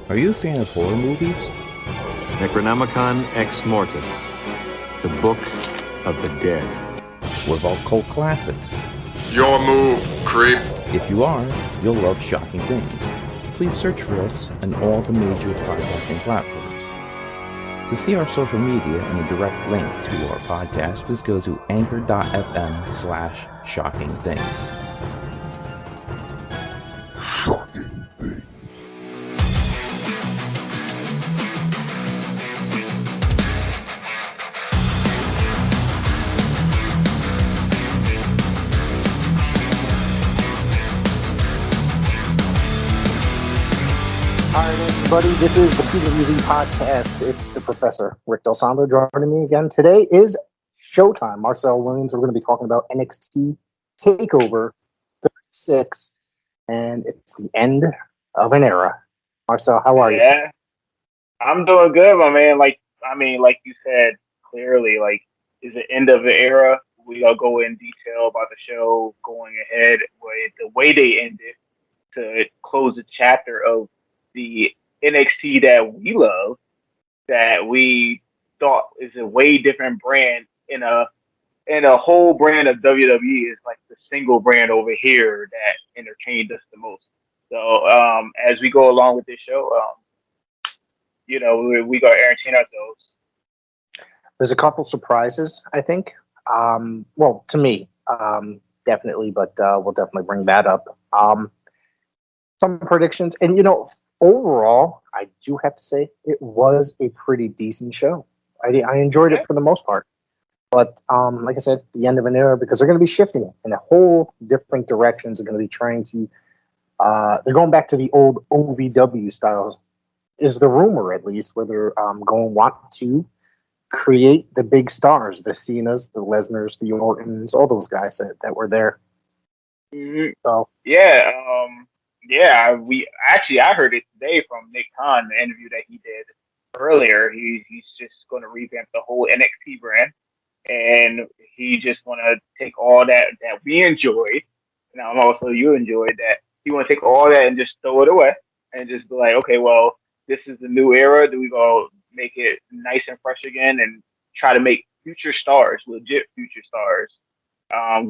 Are you a fan of horror movies? Necronomicon Ex Mortis, the Book of the Dead. What about cult classics? Your move, creep. If you are, you'll love Shocking Things. Please search for us on all the major podcasting platforms. To see our social media and a direct link to our podcast, please go to anchor.fm/shockingthings. Everybody, this is the Peter Easy Podcast. It's the Professor, Rick Del Sando, joining me again. Today is Showtime Marcel Williams. We're going to be talking about NXT Takeover 36, and it's the end of an era. Marcel, how are you? Yeah, I'm doing good, my man. Like you said, clearly, is the end of the era. We'll go in detail about the show going ahead, the way they ended to close the chapter of the NXT that we love, that we thought is a way different brand in a whole brand of WWE is like the single brand over here that entertained us the most. So as we go along with this show, we got to entertain ourselves. There's a couple surprises, I think. Well, to me, definitely, but we'll definitely bring that up. Some predictions, and overall, I do have to say it was a pretty decent show. I enjoyed it for the most part. But like I said, the end of an era, because they're going to be shifting in a whole different directions. They're going to be trying to, they're going back to the old OVW style, is the rumor at least, where they're going to want to create the big stars, the Cenas, the Lesnars, the Ortons, all those guys that were there. Mm-hmm. So I heard it today from Nick Khan, the interview that he did earlier. He's just going to revamp the whole NXT brand, and he just want to take all that we enjoyed, and also you enjoyed that. He want to take all that and just throw it away, and just be like, okay, well, this is the new era. Do we go make it nice and fresh again, and try to make future stars, legit future stars,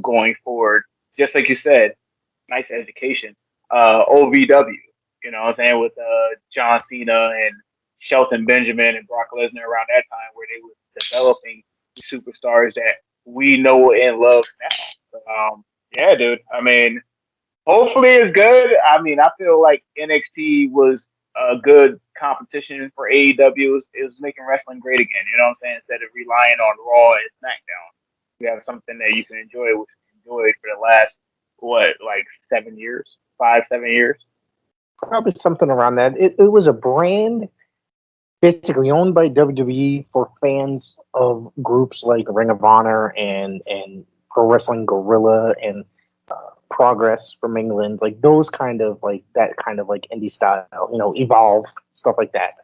going forward? Just like you said, nice education. OVW, you know what I'm saying, with John Cena and Shelton Benjamin and Brock Lesnar around that time, where they were developing the superstars that we know and love now. So, yeah, dude. I mean, hopefully it's good. I mean, I feel like NXT was a good competition for AEW. It was making wrestling great again. You know what I'm saying? Instead of relying on Raw and SmackDown, we have something that you can enjoy, which we enjoyed for the last 7 years. 5-7 years, probably something around that. It was a brand basically owned by WWE for fans of groups like Ring of Honor and Pro Wrestling Guerrilla and Progress from England, like those kind of indie style, Evolve, stuff like that.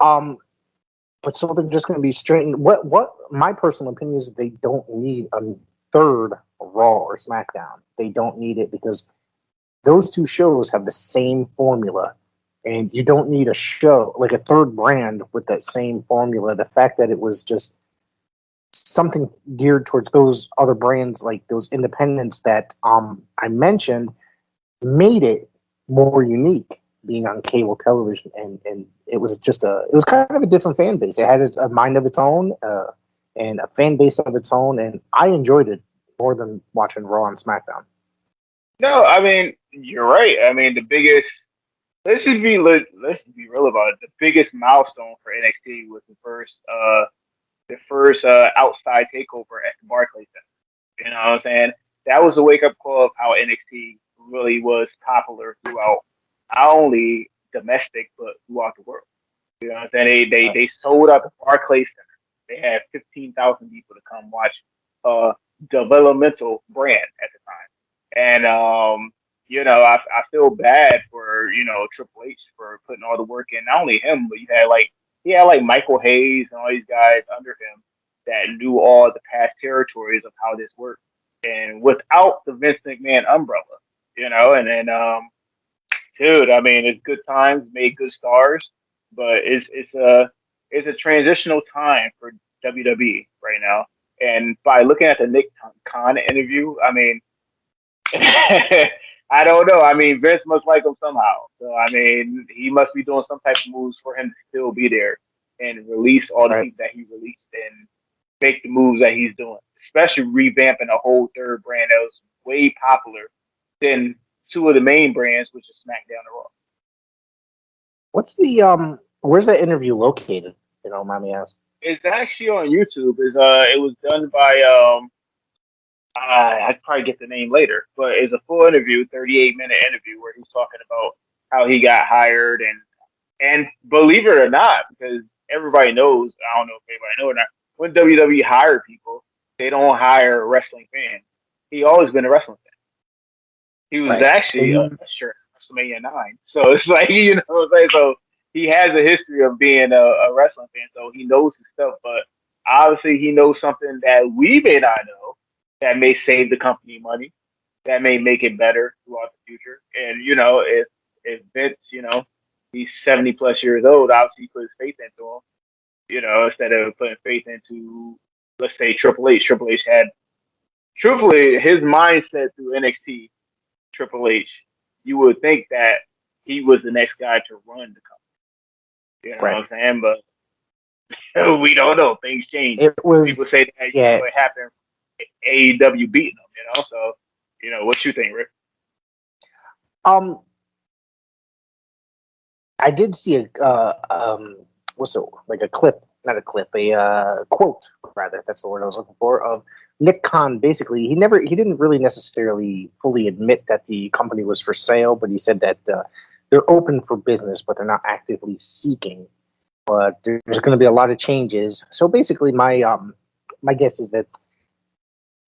But so they're just going to be straightened. What my personal opinion is, they don't need a third Raw or SmackDown. They don't need it, because those two shows have the same formula, and you don't need a show like a third brand with that same formula. The fact that it was just something geared towards those other brands, like those independents that I mentioned, made it more unique being on cable television, and it was kind of a different fan base. It had a mind of its own and a fan base of its own, and I enjoyed it more than watching Raw and SmackDown. No, I mean, you're right. I mean, let's just be real about it. The biggest milestone for NXT was the first outside takeover at the Barclays Center. You know what I'm saying? That was the wake up call of how NXT really was popular throughout not only domestic but throughout the world. You know what I'm saying? They sold out the Barclays Center. They had 15,000 people to come watch a developmental brand at the time. And, I feel bad for, Triple H for putting all the work in. Not only him, but he had Michael Hayes and all these guys under him that knew all the past territories of how this worked. And without the Vince McMahon umbrella, and then dude, I mean, it's good times, made good stars, but it's a transitional time for WWE right now. And by looking at the Nick Khan interview, I mean, I don't know. I mean, Vince must like him somehow. So I mean, he must be doing some type of moves for him to still be there and release all the Right. people that he released and make the moves that he's doing, especially revamping a whole third brand that was way popular than two of the main brands, which is SmackDown and Raw. What's the where's that interview located? You know, mind me asking. It's actually on YouTube. It was done by I'd probably get the name later, but it's a full interview, 38-minute interview where he's talking about how he got hired and believe it or not, because everybody knows, I don't know if anybody knows or not, when WWE hire people, they don't hire wrestling fans. He always been a wrestling fan. He was Right. actually a usher at WrestleMania 9. So it's like, you know what I'm saying? So he has a history of being a wrestling fan, so he knows his stuff, but obviously he knows something that we may not know that may save the company money, that may make it better throughout the future. And, you know, if Vince, you know, he's 70 plus years old, obviously he put his faith into him, you know, instead of putting faith into, let's say, Triple H. Triple H, his mindset through NXT, Triple H, you would think that he was the next guy to run the company. You know Right. what I'm saying? But we don't know. Things change. It was People say that yeah. what happened, AEW beating them, you know? So, you know, what you think, Rick? I did see what's it, like a clip, not a clip, a quote rather. That's the word I was looking for. Of Nick Khan. Basically, he didn't really necessarily fully admit that the company was for sale, but he said that they're open for business, but they're not actively seeking. But there's going to be a lot of changes. So basically, my guess is that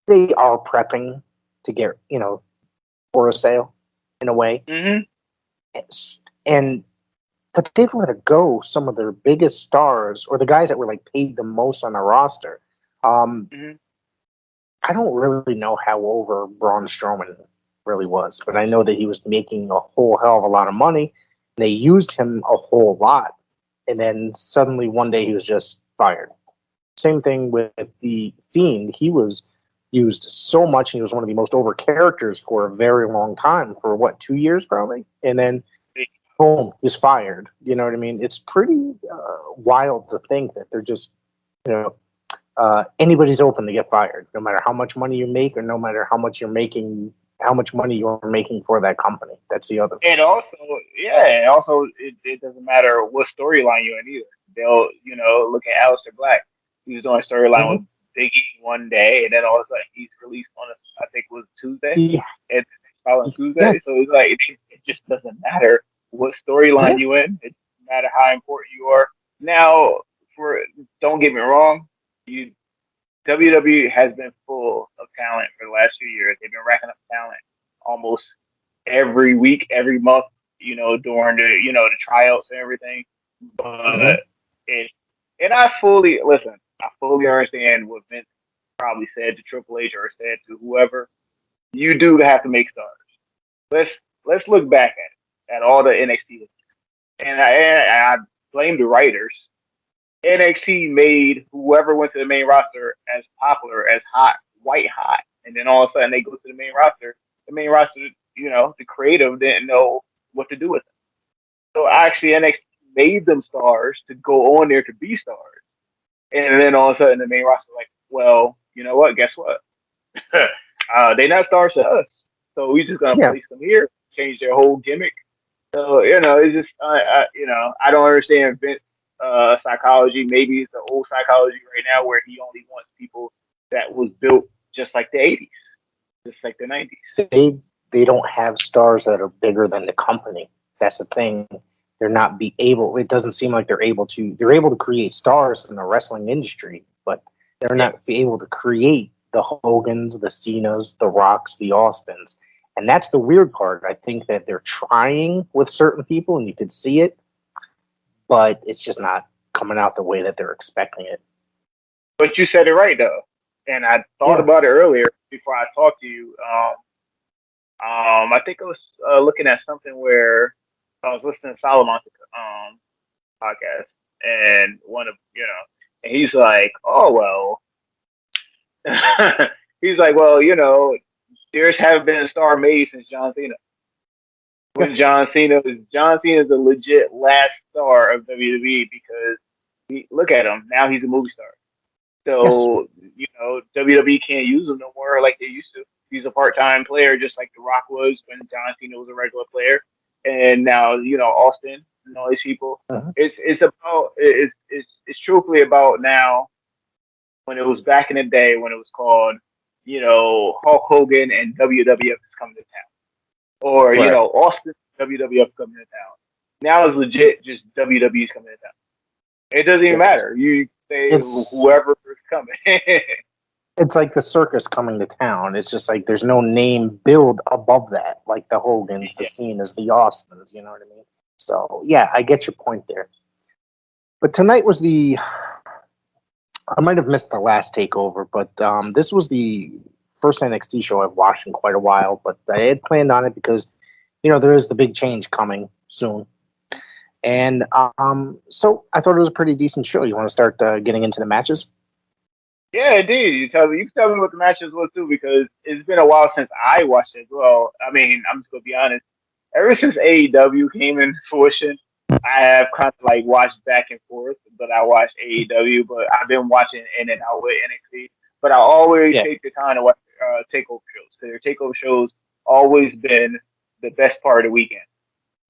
they are prepping to get, you know, for a sale in a way. Mm-hmm. And but they've let go some of their biggest stars or the guys that were like paid the most on the roster. Mm-hmm. I don't really know how over Braun Strowman really was, but I know that he was making a whole hell of a lot of money. They used him a whole lot, and then suddenly one day he was just fired. Same thing with the Fiend. He was used so much, and he was one of the most over characters for a very long time, for what, 2 years probably, and then boom, he's fired. You know what I mean? It's pretty wild to think that they're just, you know, anybody's open to get fired, no matter how much money you make or no matter how much you're making, how much money you're making for that company. That's the other thing. And also, it doesn't matter what storyline you're in either. They'll, you know, look at Aleister Black. He was doing a storyline with Biggie one day, and then all of a sudden he's released on I think it was Tuesday. Yeah. And following Tuesday. Yeah. So it's like, it just doesn't matter what storyline you in. It doesn't matter how important you are. Now, don't get me wrong, WWE has been full of talent for the last few years. They've been racking up talent almost every week, every month, you know, during the, you know, the tryouts and everything. But and I fully understand what Vince probably said to Triple H or said to whoever. You do have to make stars. Let's look back at all the NXT, and I blame the writers. NXT made whoever went to the main roster as popular, as hot, white hot, and then all of a sudden they go to the main roster. The main roster, you know, the creative didn't know what to do with them. So actually, NXT made them stars to go on there to be stars, and then all of a sudden the main roster like, well, you know what? Guess what? They not stars to us, so we just gonna place them here, change their whole gimmick. So you know, it's just you know, I don't understand Vince psychology. Maybe it's the old psychology right now where he only wants people that was built just like the 80s, just like the 90s. They don't have stars that are bigger than the company. That's the thing. They're not able. It doesn't seem like they're able to. They're able to create stars in the wrestling industry, but they're not able to create the Hogans, the Cenas, the Rocks, the Austins. And that's the weird part. I think that they're trying with certain people, and you can see it, but it's just not coming out the way that they're expecting it. But you said it right, though. And I thought about it earlier before I talked to you. I think I was looking at something where I was listening to Solomon's podcast, and and he's like, oh well, he's like, well, there's haven't been a star made since John Cena. When John Cena is a legit last star of WWE because look at him now, he's a movie star. Yes. So WWE can't use him no more like they used to. He's a part-time player, just like The Rock was when John Cena was a regular player, and now Austin and all these people. Uh-huh. It's truthfully about now when it was back in the day when it was called Hulk Hogan and WWF is coming to town, or Right. Austin WWF coming to town. Now it's legit just WWE's coming to town. It doesn't even matter. You say whoever is coming. It's like the circus coming to town. It's just like there's no name billed above that, like the Hogans, the Cenas, the Austins. You know what I mean? So yeah, I get your point there. But tonight was I might have missed the last takeover, but this was the first NXT show I've watched in quite a while. But I had planned on it because there is the big change coming soon. And so I thought it was a pretty decent show. You want to start getting into the matches? Yeah, indeed. You can tell me what the matches was too, because it's been a while since I watched it as well. I mean, I'm just gonna be honest. Ever since AEW came in fruition, I have kind of like watched back and forth. But I watched AEW, but I've been watching in and out with NXT. But I always take the time to watch takeover shows, because their takeover shows always been the best part of the weekend.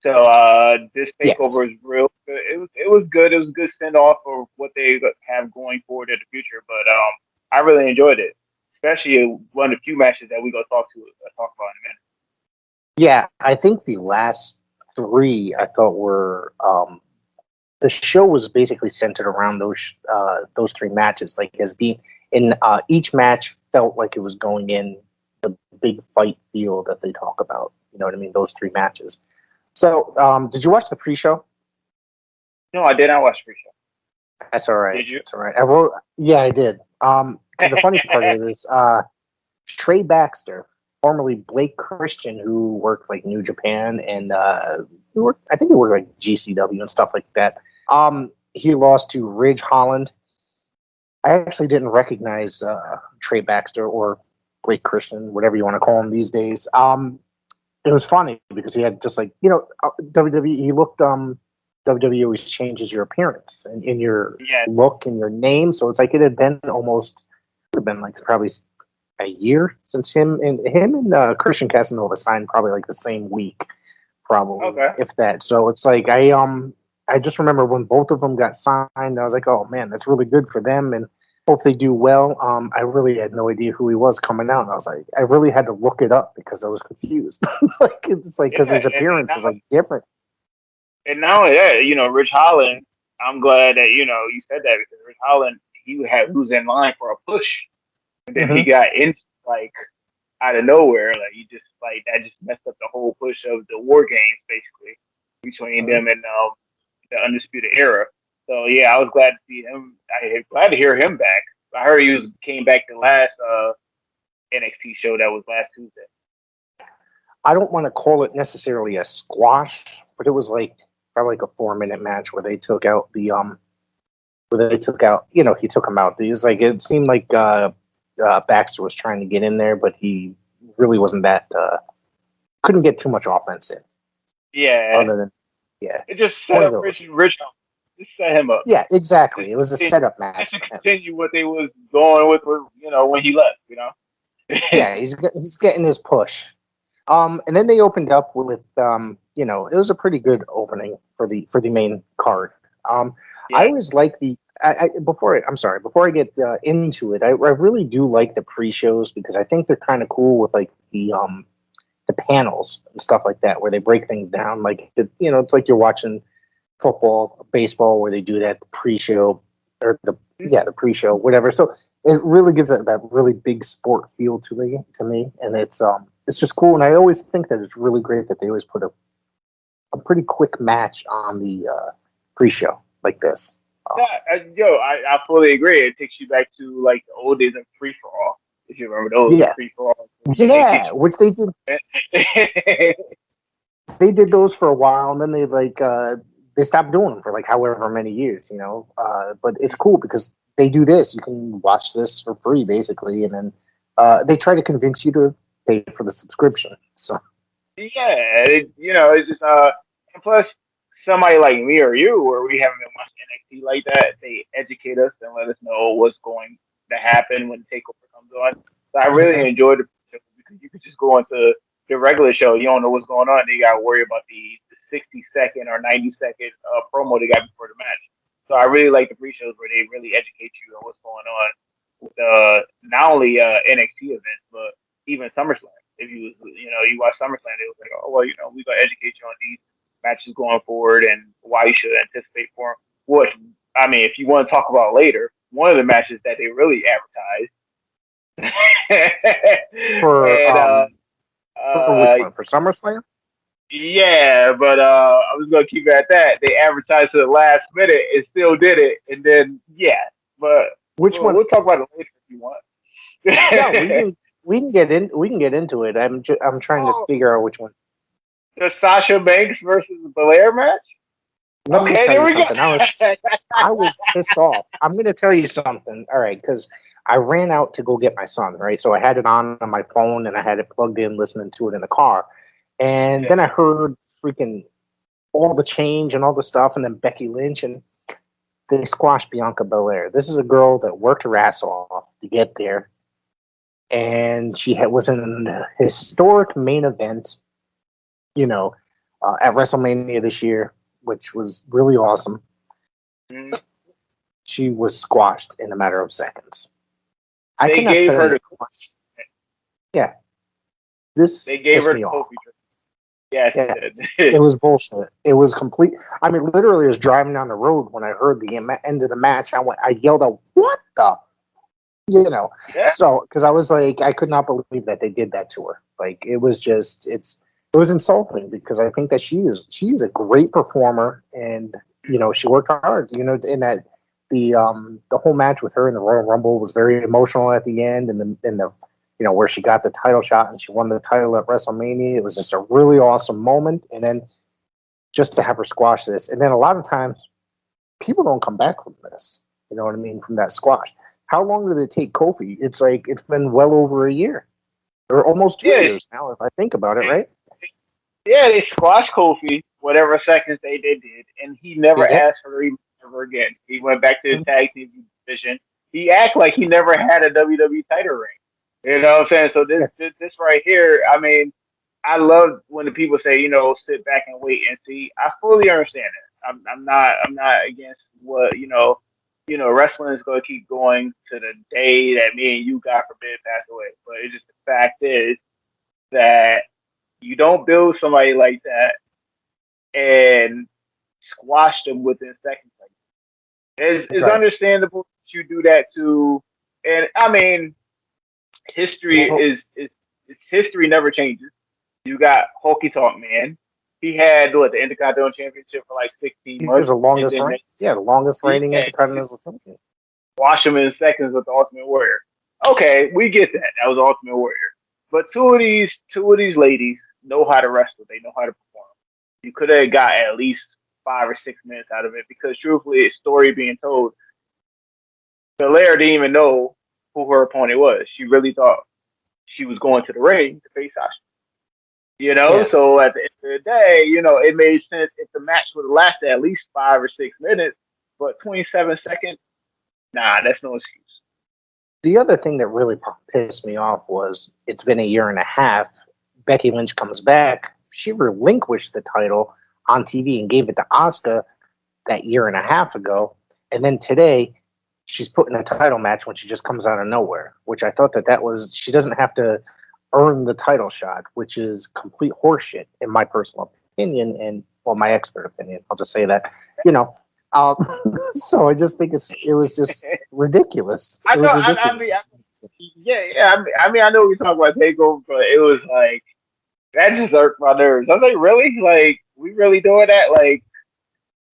So this takeover is real good. It was good. It was a good send off for what they have going forward in the future. But I really enjoyed it, especially one of the few matches that we gonna talk about in a minute. Yeah, I think the last three I thought were the show was basically centered around those three matches. Like as being in each match felt like it was going in the big fight feel that they talk about. You know what I mean? Those three matches. So, did you watch the pre-show? No, I did not watch the pre-show. That's all right. Did you? That's all right. I did. The funny part of this, Trey Baxter, formerly Blake Christian, who worked like New Japan and I think he worked like GCW and stuff like that. He lost to Ridge Holland. I actually didn't recognize Trey Baxter or Blake Christian, whatever you want to call him these days. It was funny because he had just like, WWE, he looked, WWE always changes your appearance and in your look and your name. So it's like it had been like probably a year since him and Christian Casanova signed probably like the same week, probably, if that. So it's like I just remember when both of them got signed, I was like, oh man, that's really good for them and hope they do well. I really had no idea who he was coming out. And I was like, I really had to look it up because I was confused. Like it's like because his appearance is like different. And not only that, Rich Holland. I'm glad that you said that, because Rich Holland he was in line for a push, and then he got in like out of nowhere. Like he just like that just messed up the whole push of the War Games basically between them and the Undisputed Era. So yeah, I was glad to see him. Glad to hear him back. I heard he came back the last NXT show that was last Tuesday. I don't want to call it necessarily a squash, but it was like probably like a 4-minute match where they took out he took him out. He was like, it seemed like Baxter was trying to get in there, but he really wasn't that couldn't get too much offense in. Yeah. Other than it just set up Rich. Just set him up. Yeah, exactly. It was a setup match. To continue what they was going with, when he left, Yeah, he's getting his push. And then they opened up with, it was a pretty good opening for the main card. I always like before I get into it, I really do like the pre-shows because I think they're kind of cool with like the panels and stuff like that where they break things down. Like it's like you're watching football, baseball, where they do that pre-show or the pre-show, whatever. So it really gives that really big sport feel to me, and it's just cool. And I always think that it's really great that they always put a pretty quick match on the pre-show like this. I fully agree. It takes you back to like the old days of free for all. If you remember those free for all, which they did. they did those for a while, and then they stopped doing them for like however many years, but it's cool because they do this. You can watch this for free, basically, and then they try to convince you to pay for the subscription. So Yeah, it's just and plus somebody like me or you, where we haven't been watching NXT like that, they educate us and let us know what's going to happen when Takeover comes on. So I really enjoyed the show because you could just go into the regular show, you don't know what's going on, and you got to worry about the 60-second or 90-second promo they got before the match. So I really like the pre-shows where they really educate you on what's going on with not only NXT events but even SummerSlam. If you watch SummerSlam, they was like, oh well, we're gonna educate you on these matches going forward and why you should anticipate for them. What I mean, if you want to talk about later, one of the matches that they really advertised, for and for which one? For SummerSlam? yeah, but I was gonna keep it at that. They advertised to the last minute and still did it, and then yeah, but Which one? we'll talk about it later if you want. Yeah, we can get into it. I'm trying to figure out which one. The Sasha Banks versus Belair match. Let me Okay, tell there you we go. something. I was pissed off. I'm going to tell you something. All right, because I ran out to go get my son, right? So I had it on my phone and I had it plugged in, listening to it in the car. And then I heard freaking all the change and all the stuff, and then Becky Lynch, and they squashed Bianca Belair. This is a girl that worked her ass off to get there, and was in a historic main event, at WrestleMania this year, which was really awesome. She was squashed in a matter of seconds. They gave her the much. Yeah. They gave her the Kofi. Yes, yeah. It was bullshit. It was complete. I mean, literally, I was driving down the road when I heard the end of the match. I yelled out, "What the?" Yeah. So, because I was like, I could not believe that they did that to her. Like, it was insulting because I think that she is a great performer, and she worked hard. In that the whole match with her in the Royal Rumble was very emotional at the end, and the where she got the title shot and she won the title at WrestleMania. It was just a really awesome moment, and then just to have her squash this, and then a lot of times people don't come back from this. You know what I mean? From that squash. How long did it take Kofi? It's been well over a year, or almost 2 years now, if I think about it, right? Yeah, they squashed Kofi, whatever seconds they did, and he never asked for the ever again. He went back to the tag team division. He acted like he never had a WWE title ring. You know what I'm saying? So this right here, I mean, I love when the people say, sit back and wait and see. I fully understand it. I'm not against what wrestling is going to keep going to the day that me and you, God forbid, pass away. But it's just the fact is that you don't build somebody like that and squash them within seconds. It's understandable that you do that too. And I mean, history is history never changes. You got Hulky Talk Man. He had the Intercontinental Championship for like 16 months. He was the longest reign. Yeah, the longest reigning Intercontinental Champion. Wash him in seconds with the Ultimate Warrior. Okay, we get that. That was Ultimate Warrior. But two of these ladies know how to wrestle. They know how to perform. You could have got at least 5 or 6 minutes out of it because, truthfully, a story being told, Belair didn't even know who her opponent was. She really thought she was going to the ring to face Sasha. So at the end of the day, it made sense if the match would have lasted at least 5 or 6 minutes, but 27 seconds, nah, that's no excuse. The other thing that really pissed me off was it's been a year and a half. Becky Lynch comes back. She relinquished the title on TV and gave it to Asuka that year and a half ago. And then today, she's put in a title match when she just comes out of nowhere, which I thought that was, she doesn't have to earn the title shot, which is complete horseshit in my personal opinion and, well, my expert opinion. I'll just say that, so I just think it was just ridiculous. I know. I mean, I know we talk about Takeover, but it was like that just irked my nerves. I was like, really? Like, we really doing that? Like,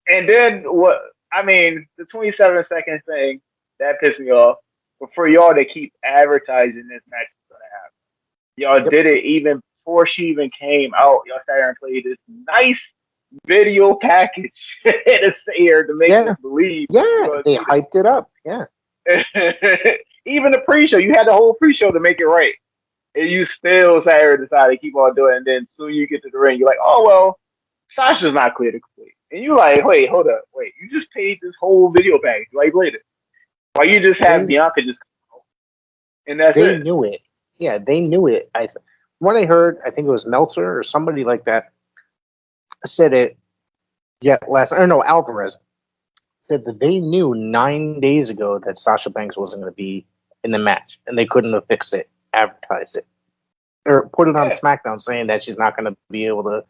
and then what? I mean, the 27 seconds thing that pissed me off. But for y'all to keep advertising this match is gonna happen, y'all did it even before she even came out, y'all sat there and played this nice video package to sit here to make us believe. Yeah, they hyped it up. Yeah. Even the pre-show, you had the whole pre-show to make it right. And you still sat here and decided to keep on doing it. And then soon you get to the ring, you're like, oh, well, Sasha's not clear to complete. And you're like, wait, hold up. Wait, you just paid this whole video package. Why you played it? Why you just have Bianca just come out? And that's they it. knew it. Yeah, they knew it. What I heard, I think it was Meltzer or somebody like that said it. Yeah, Alvarez said that they knew 9 days ago that Sasha Banks wasn't going to be in the match, and they couldn't have fixed it, advertised it, or put it on SmackDown saying that she's not going to be able to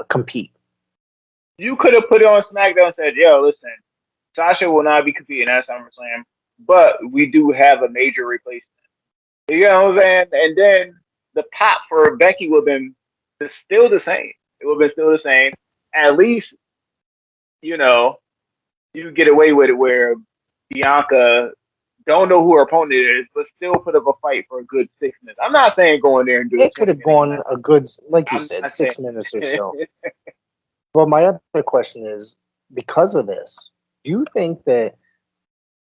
compete. You could have put it on SmackDown and said, yo, listen, Sasha will not be competing at SummerSlam, but we do have a major replacement. You know what I'm saying? And then the pop for Becky would have been still the same. It would have been still the same. At least, you know, you get away with it where Bianca don't know who her opponent is, but still put up a fight for a good 6 minutes. I'm not saying go in there and do it. It could have gone a good, like you said, 6 minutes or so. Well, my other question is, because of this, do you think that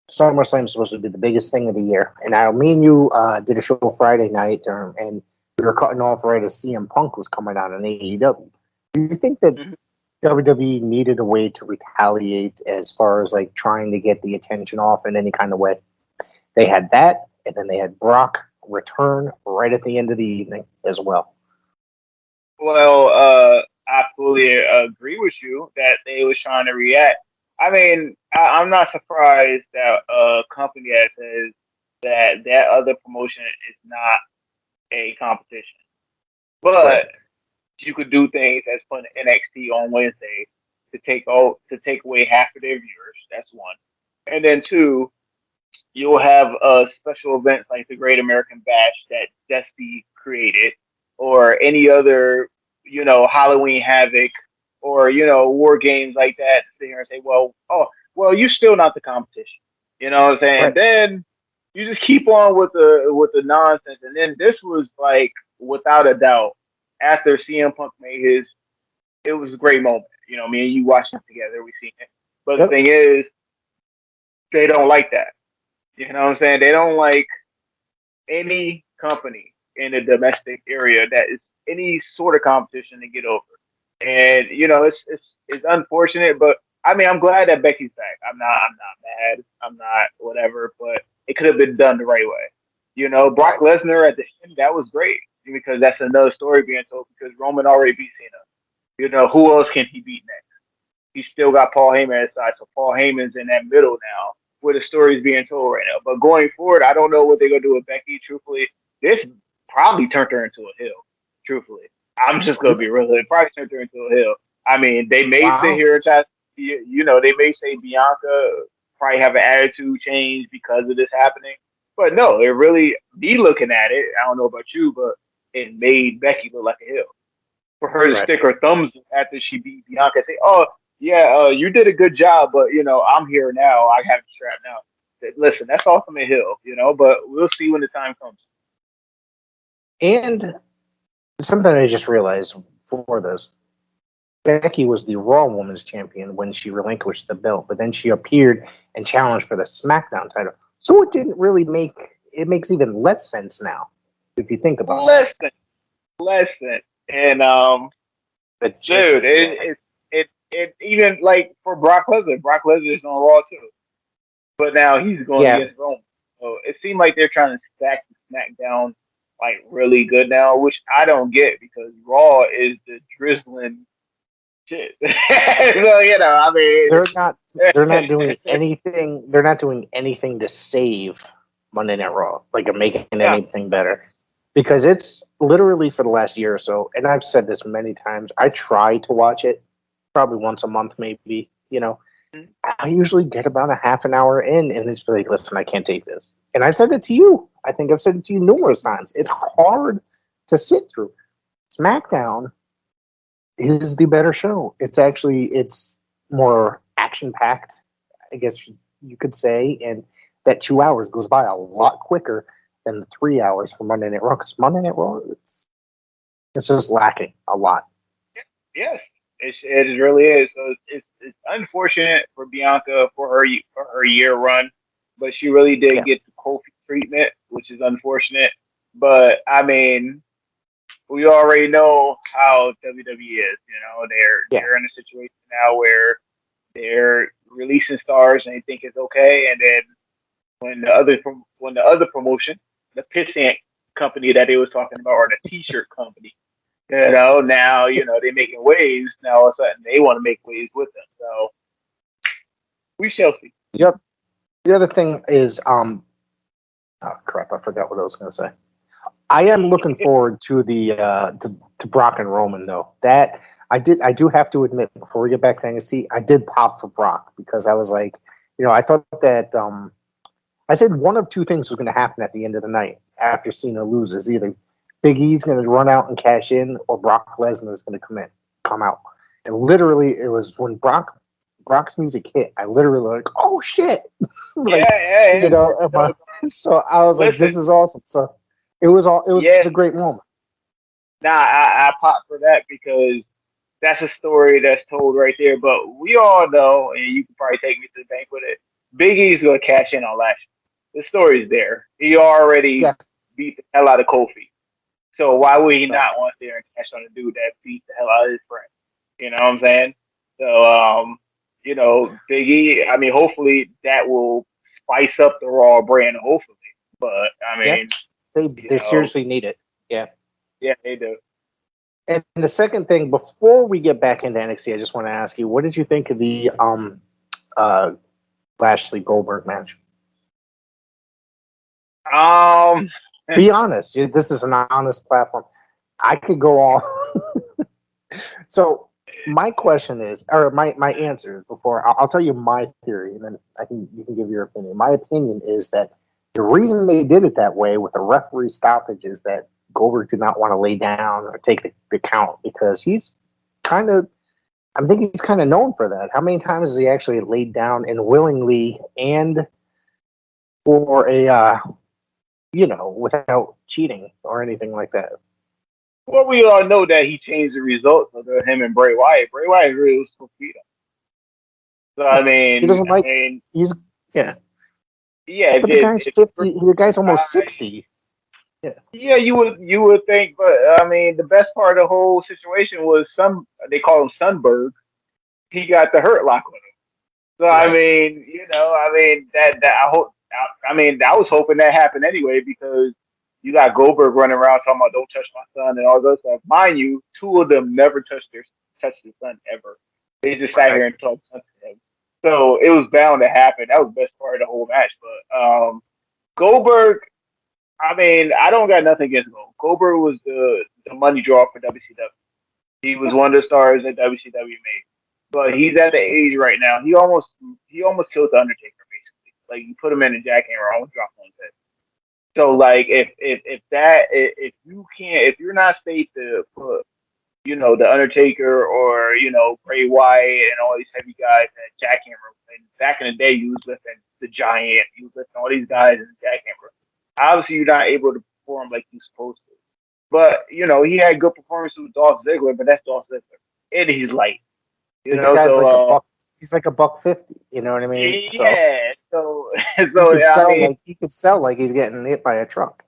SummerSlam is supposed to be the biggest thing of the year? And me and you did a show Friday night, and we were cutting off right as CM Punk was coming out on AEW. Do you think that WWE needed a way to retaliate as far as like trying to get the attention off in any kind of way? They had that, and then they had Brock return right at the end of the evening as well. Well, I fully agree with you that they was trying to react. I mean, I'm not surprised that a company that says that other promotion is not a competition. But you could do things as putting NXT on Wednesday to take away half of their viewers. That's one. And then two, you'll have special events like the Great American Bash that Dusty created, or any other, Halloween Havoc, or war games like that. To sit here and say, well, you're still not the competition. You know what I'm saying? Right. Then you just keep on with the nonsense. And then this was like, without a doubt, after CM Punk made his, it was a great moment. Me and you watched it together. We seen it. But the thing is, they don't like that. You know what I'm saying? They don't like any company in the domestic area that is any sort of competition to get over. And it's unfortunate, but I mean, I'm glad that Becky's back. I'm not mad. I'm not whatever, but it could have been done the right way. Brock Lesnar at the end, that was great because that's another story being told because Roman already beat Cena. Who else can he beat next? He's still got Paul Heyman at his side, so Paul Heyman's in that middle now where the story is being told right now. But going forward, I don't know what they're going to do with Becky, truthfully. This probably turned her into a heel, truthfully. I'm just going to be real. It probably turned her into a heel. I mean, they may sit here and try, they may say Bianca probably have an attitude change because of this happening. But no, it really, me looking at it, I don't know about you, but it made Becky look like a heel. For her to stick her thumbs after she beat Bianca and say, oh, yeah, you did a good job, but, I'm here now. I have the strap now. Listen, that's ultimate heel, but we'll see when the time comes. And something I just realized before this, Becky was the Raw Women's Champion when she relinquished the belt, but then she appeared and challenged for the SmackDown title. So it didn't really it makes even less sense now, if you think about it. Less than. And, dude, it even like for Brock Lesnar is on Raw too. But now he's going against Roman. So it seemed like they're trying to stack SmackDown like really good now, which I don't get because Raw is the drizzling shit. So, I mean, they're not doing anything. They're not doing anything to save Monday Night Raw, like making anything better. Because it's literally for the last year or so, and I've said this many times, I try to watch it probably once a month, maybe, I usually get about a half an hour in, and it's like, listen, I can't take this. And I said it to you. I think I've said it to you numerous times. It's hard to sit through. SmackDown is the better show. It's more action-packed, I guess you could say, and that 2 hours goes by a lot quicker than the 3 hours for Monday Night Raw, because Monday Night Raw, It's just lacking a lot. Yes, it really is. So it's unfortunate for Bianca for her year run, but she really Yeah, did get the Kofi treatment, which is unfortunate. But I mean, we already know how WWE is. You know, yeah, they're in a situation now where they're releasing stars and they think it's okay, and then when the other promotion, the pissant company that they was talking about, or the T-shirt company, now they're making waves. Now all of a sudden they want to make waves with them. So we shall see. yep. The other thing is, oh crap, I forgot what I was going to say. I am looking forward to the to Brock and Roman though. That I do have to admit before we get back to NXT, I did pop for Brock because I was like, I thought that I said one of two things was going to happen at the end of the night after Cena loses. Either Big E's going to run out and cash in, or Brock Lesnar is going to come out. And literally, it was when Brock's music hit. I literally like, oh shit, Yeah, like yeah, yeah. No, so I was like, listen, this is awesome. So it was yeah. a great moment. Nah, I pop for that because that's a story that's told right there. But we all know, and you can probably take me to the bank with it. Big E's going to cash in on Lashley. The story's there. He already Yeah, beat the hell out of Kofi. So why would he right. not want there and cash on a dude that beat the hell out of his friend? You know what I'm saying? So Big E, I mean, hopefully that will spice up the Raw brand, hopefully. But I Yeah, mean, you they know, seriously need it. Yeah. yeah, they do. And the second thing, before we get back into NXT, I just want to ask you, what did you think of the uh Lashley Goldberg match? Um Be honest. This is an honest platform. I could go all. So my question is, or my answer is before I'll tell you my theory, and then you can give your opinion. My opinion is that the reason they did it that way with the referee stoppage is that Goldberg did not want to lay down or take the count because he's kind of. I think he's kind of known for that. How many times has he actually laid down and willingly and for a without cheating or anything like that? well, we all know that he changed the results of him and Bray Wyatt. Bray Wyatt really was supposed to beat him. So Yeah. He doesn't like. He's yeah. yeah, But the guy's if 50. The guy's almost I 60. Yeah. Yeah, you would think, but I mean, the best part of the whole situation was they call him Sunberg. He got the hurt lock on him. So I Right. mean, I mean that I hope. I mean, I was hoping that happened anyway because you got Goldberg running around talking about "Don't touch my son" and all that stuff. Mind you, two of them never touched his son ever. They just sat Right. here and talked to him. So it was bound to happen. That was the best part of the whole match. But Goldberg, I mean, I don't got nothing against Goldberg. Goldberg was the money draw for WCW. He was one of the stars that WCW made. But he's at the age right now. He almost killed the Undertaker basically. Like you put him in a jackhammer, almost dropped on his head. So like if you can't if you're not safe to put the Undertaker or Bray Wyatt and all these heavy guys in a jackhammer. And back in the day, you was lifting the Giant, you was lifting all these guys in a jackhammer. Obviously, you're not able to perform like you're supposed to. But he had good performances with Dolph Ziggler, but that's Dolph Ziggler, and he's light. The guy's So like a buck. He's like a buck 50. You know what I mean? So yeah. So so I mean, he could sell like he's getting hit by a truck.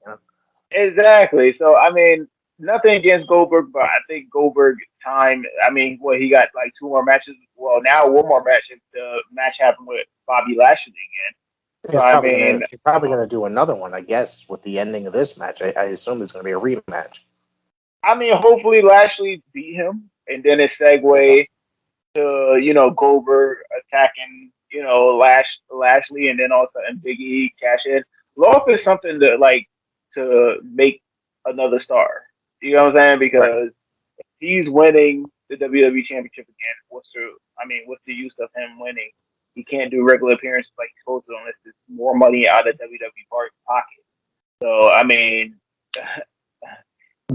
exactly. So I mean, nothing against Goldberg, but I think Goldberg time. I mean, well, he got like two more matches. Well, now one more match if the match happened with Bobby Lashley again. So I mean, He's probably gonna do another one, I guess, with the ending of this match. I assume there's gonna be a rematch. hopefully Lashley beat him, and then it Yeah. segue to Goldberg attacking Lashley, and then also and Big E cash in. Love is something to make another star. You know what I'm saying? Right. Because he's winning the WWE Championship again. What's the use of him winning? He can't do regular appearances like he's supposed to unless there's more money out of WWE pocket. So I mean,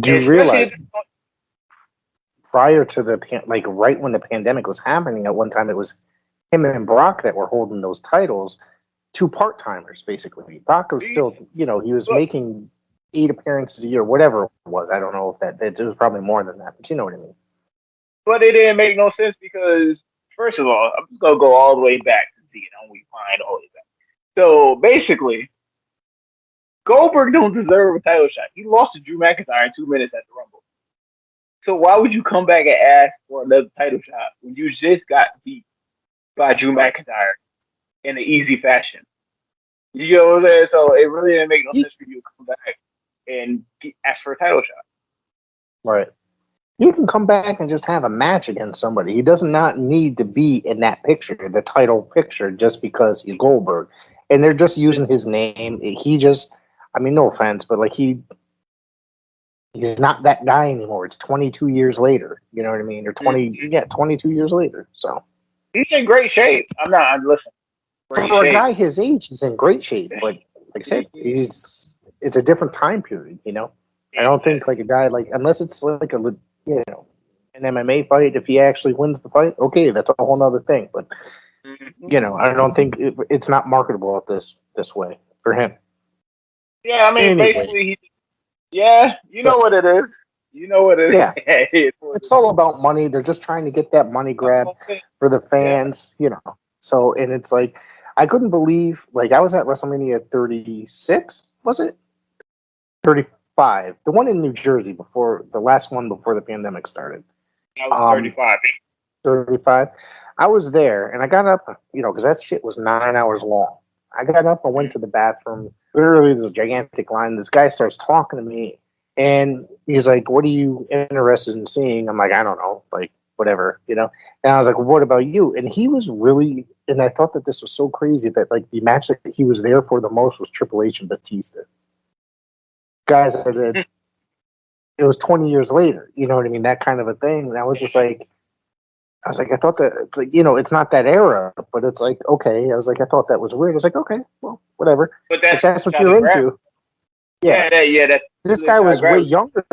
Do you especially realize prior to like right when the pandemic was happening, at one time it was him and Brock that were holding those titles, two part timers basically. Brock was still, he was look, making 8 appearances a year, whatever it was. I don't know if it was probably more than that, but you know what I mean. But it didn't make no sense because, first of all, I'm just going to go all the way back to see it. We find all the way back. So basically, Goldberg don't deserve a title shot. He lost to Drew McIntyre in 2 minutes at the Rumble. So why would you come back and ask for another title shot when you just got beat by Drew McIntyre in an easy fashion? You know what I'm saying? So it really didn't make no sense for you to come back and ask for a title shot. Right. You can come back and just have a match against somebody. He does not need to be in that picture, the title picture, just because he's Goldberg. And they're just using his name. He just, I mean, no offense, but like he's not that guy anymore. It's 22 years later. You know what I mean? Or 22 years later. So he's in great shape. I'm listening. For a guy his age, he's in great shape. But like I said, it's a different time period, you know? I don't think like a guy like, unless it's like an MMA fight, if he actually wins the fight, okay, that's a whole other thing. But I don't think it's not marketable at this way for him. Yeah, I mean, basically, you know what it is. You know what it is. Yeah, it's all about money. They're just trying to get that money grab for the fans, So, and it's like, I couldn't believe, like, I was at WrestleMania 36, was it? 35. The one in New Jersey the last one before the pandemic started. I was 35. 35. I was there, and I got up, because that shit was 9 hours long. I got up, I went to the bathroom. Literally, there's a gigantic line. This guy starts talking to me, and he's like, "What are you interested in seeing?" I'm like, "I don't know, like, whatever, And I was like, well, "What about you?" And he was really, and I thought that this was so crazy that, like, the match that he was there for the most was Triple H and Batista. Guys that it was 20 years later, you know what I mean? That kind of a thing. And I was like, I thought that, it's like, it's not that era, but it's like, okay. I was like, I thought that was weird. I was like, okay, well, whatever. But if that's what you're into. Yeah. This guy was way younger.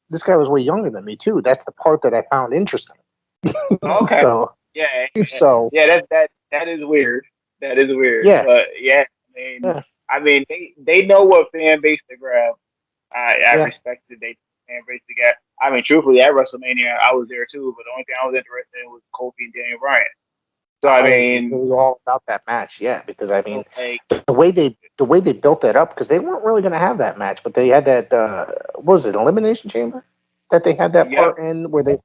This guy was way younger than me too. That's the part that I found interesting. Okay. So that is weird. That is weird. Yeah. But I mean, they know what fan base to grab. I respected they fan base to get. I mean, truthfully, at WrestleMania, I was there too, but the only thing I was interested in was Kofi and Daniel Bryan. So I mean, it was all about that match, because I mean, the way they built that up, because they weren't really going to have that match, but they had that what was it, Elimination Chamber, that they had that part in where they,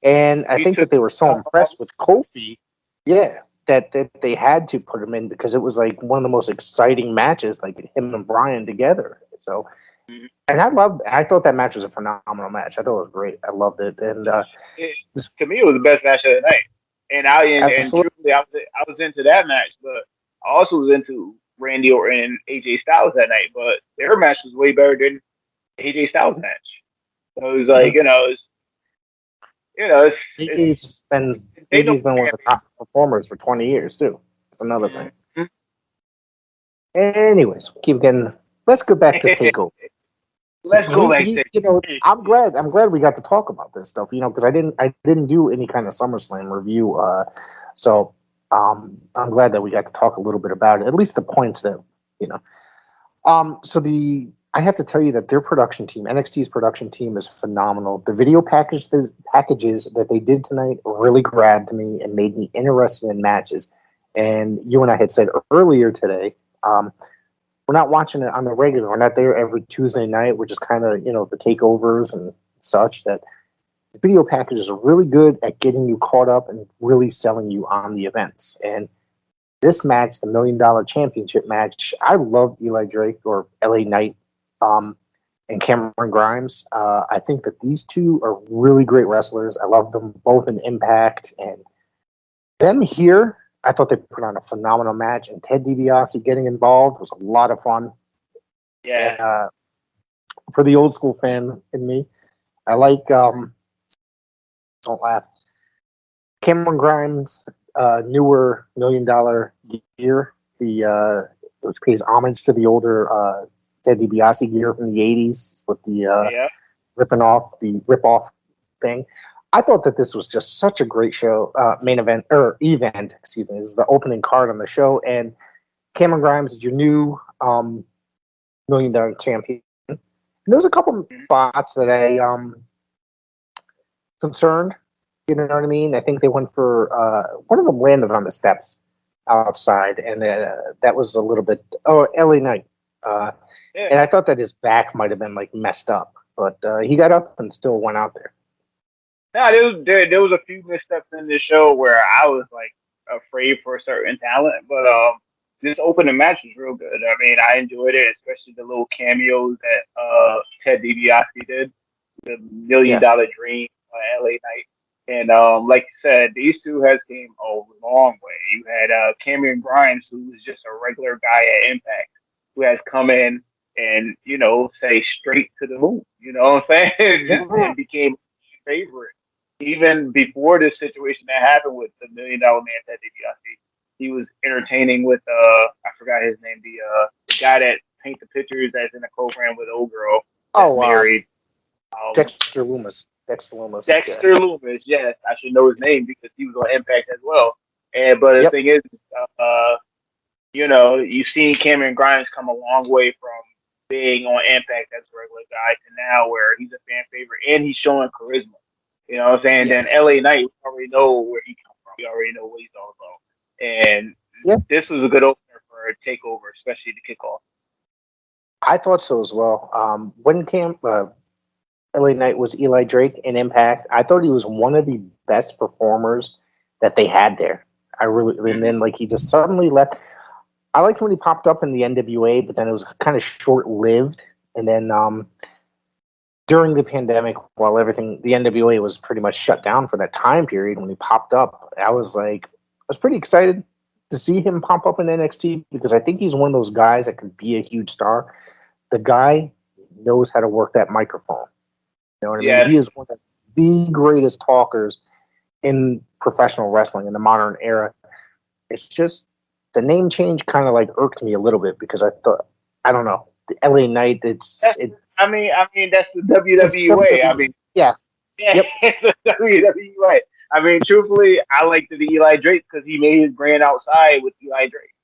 and I think that they were so impressed with Kofi, that they had to put him in because it was like one of the most exciting matches, like him and Bryan together. So. And I thought that match was a phenomenal match. I thought it was great. I loved it. And to me, it was the best match of the night. And truthfully, I was into that match, but I also was into Randy Orton and AJ Styles that night. But their match was way better than AJ Styles' match. So it was like, AJ's been one of the top performers for 20 years too. That's another thing. Anyways, let's go back to Takeover. Let's go back to I'm glad we got to talk about this stuff, because I didn't do any kind of SummerSlam review, so I'm glad that we got to talk a little bit about it, at least the points that I have to tell you that their production team, NXT's production team, is phenomenal. The video packages that they did tonight really grabbed me and made me interested in matches. And you and I had said earlier today, we're not watching it on the regular. We're not there every Tuesday night. We're just kind of, the takeovers and such. That the video packages are really good at getting you caught up and really selling you on the events. And this match, the $1 Million Championship match, I love Eli Drake or LA Knight and Cameron Grimes. I think that these two are really great wrestlers. I love them both in Impact. And them here, I thought they put on a phenomenal match, and Ted DiBiase getting involved was a lot of fun. Yeah. And, for the old school fan in me, I like, don't laugh, Cameron Grimes' newer $1 Million gear, which pays homage to the older Ted DiBiase gear from the 80s with the rip-off thing. I thought that this was just such a great show, event, excuse me. This is the opening card on the show, and Cameron Grimes is your new $1 Million Champion. There's a couple spots that I concerned. You know what I mean? I think they went for one of them landed on the steps outside, and that was a little bit. Oh, LA Knight. And I thought that his back might have been like messed up, but he got up and still went out there. No, there was a few missteps in this show where I was like afraid for a certain talent, but this opening match was real good. I mean, I enjoyed it, especially the little cameos that Ted DiBiase did, the $1 Million Dream on LA Knight. And like you said, these two has came a long way. You had Cameron Grimes, who was just a regular guy at Impact, who has come in and, say straight to the moon. You know what I'm saying? And became a favorite. Even before this situation that happened with the $1 Million Man, Ted DiBiase, he was entertaining with, I forgot his name, the guy that paints the pictures that's in a program with old girl that's married. Dexter Loomis. Dexter Loomis, yes. I should know his name because he was on Impact as well. But the thing is, you've seen Cameron Grimes come a long way from being on Impact as a regular guy to now where he's a fan favorite and he's showing charisma. You know what I'm saying? Yeah. Then LA Knight, we already know where he comes from. We already know what he's all about. And this was a good opener for a Takeover, especially the kickoff. I thought so as well. When LA Knight was Eli Drake in Impact, I thought he was one of the best performers that they had there. And then like he just suddenly left. I liked when he popped up in the NWA, but then it was kind of short-lived. And then during the pandemic, while the NWA was pretty much shut down for that time period, when he popped up, I was pretty excited to see him pop up in NXT because I think he's one of those guys that could be a huge star. The guy knows how to work that microphone. You know what I mean? He is one of the greatest talkers in professional wrestling in the modern era. It's just the name change kind of like irked me a little bit because I thought, I don't know, the LA Knight. I mean, that's the WWE. I mean, it's the WWE. I mean, truthfully, I liked the Eli Drake because he made his brand outside with Eli Drake.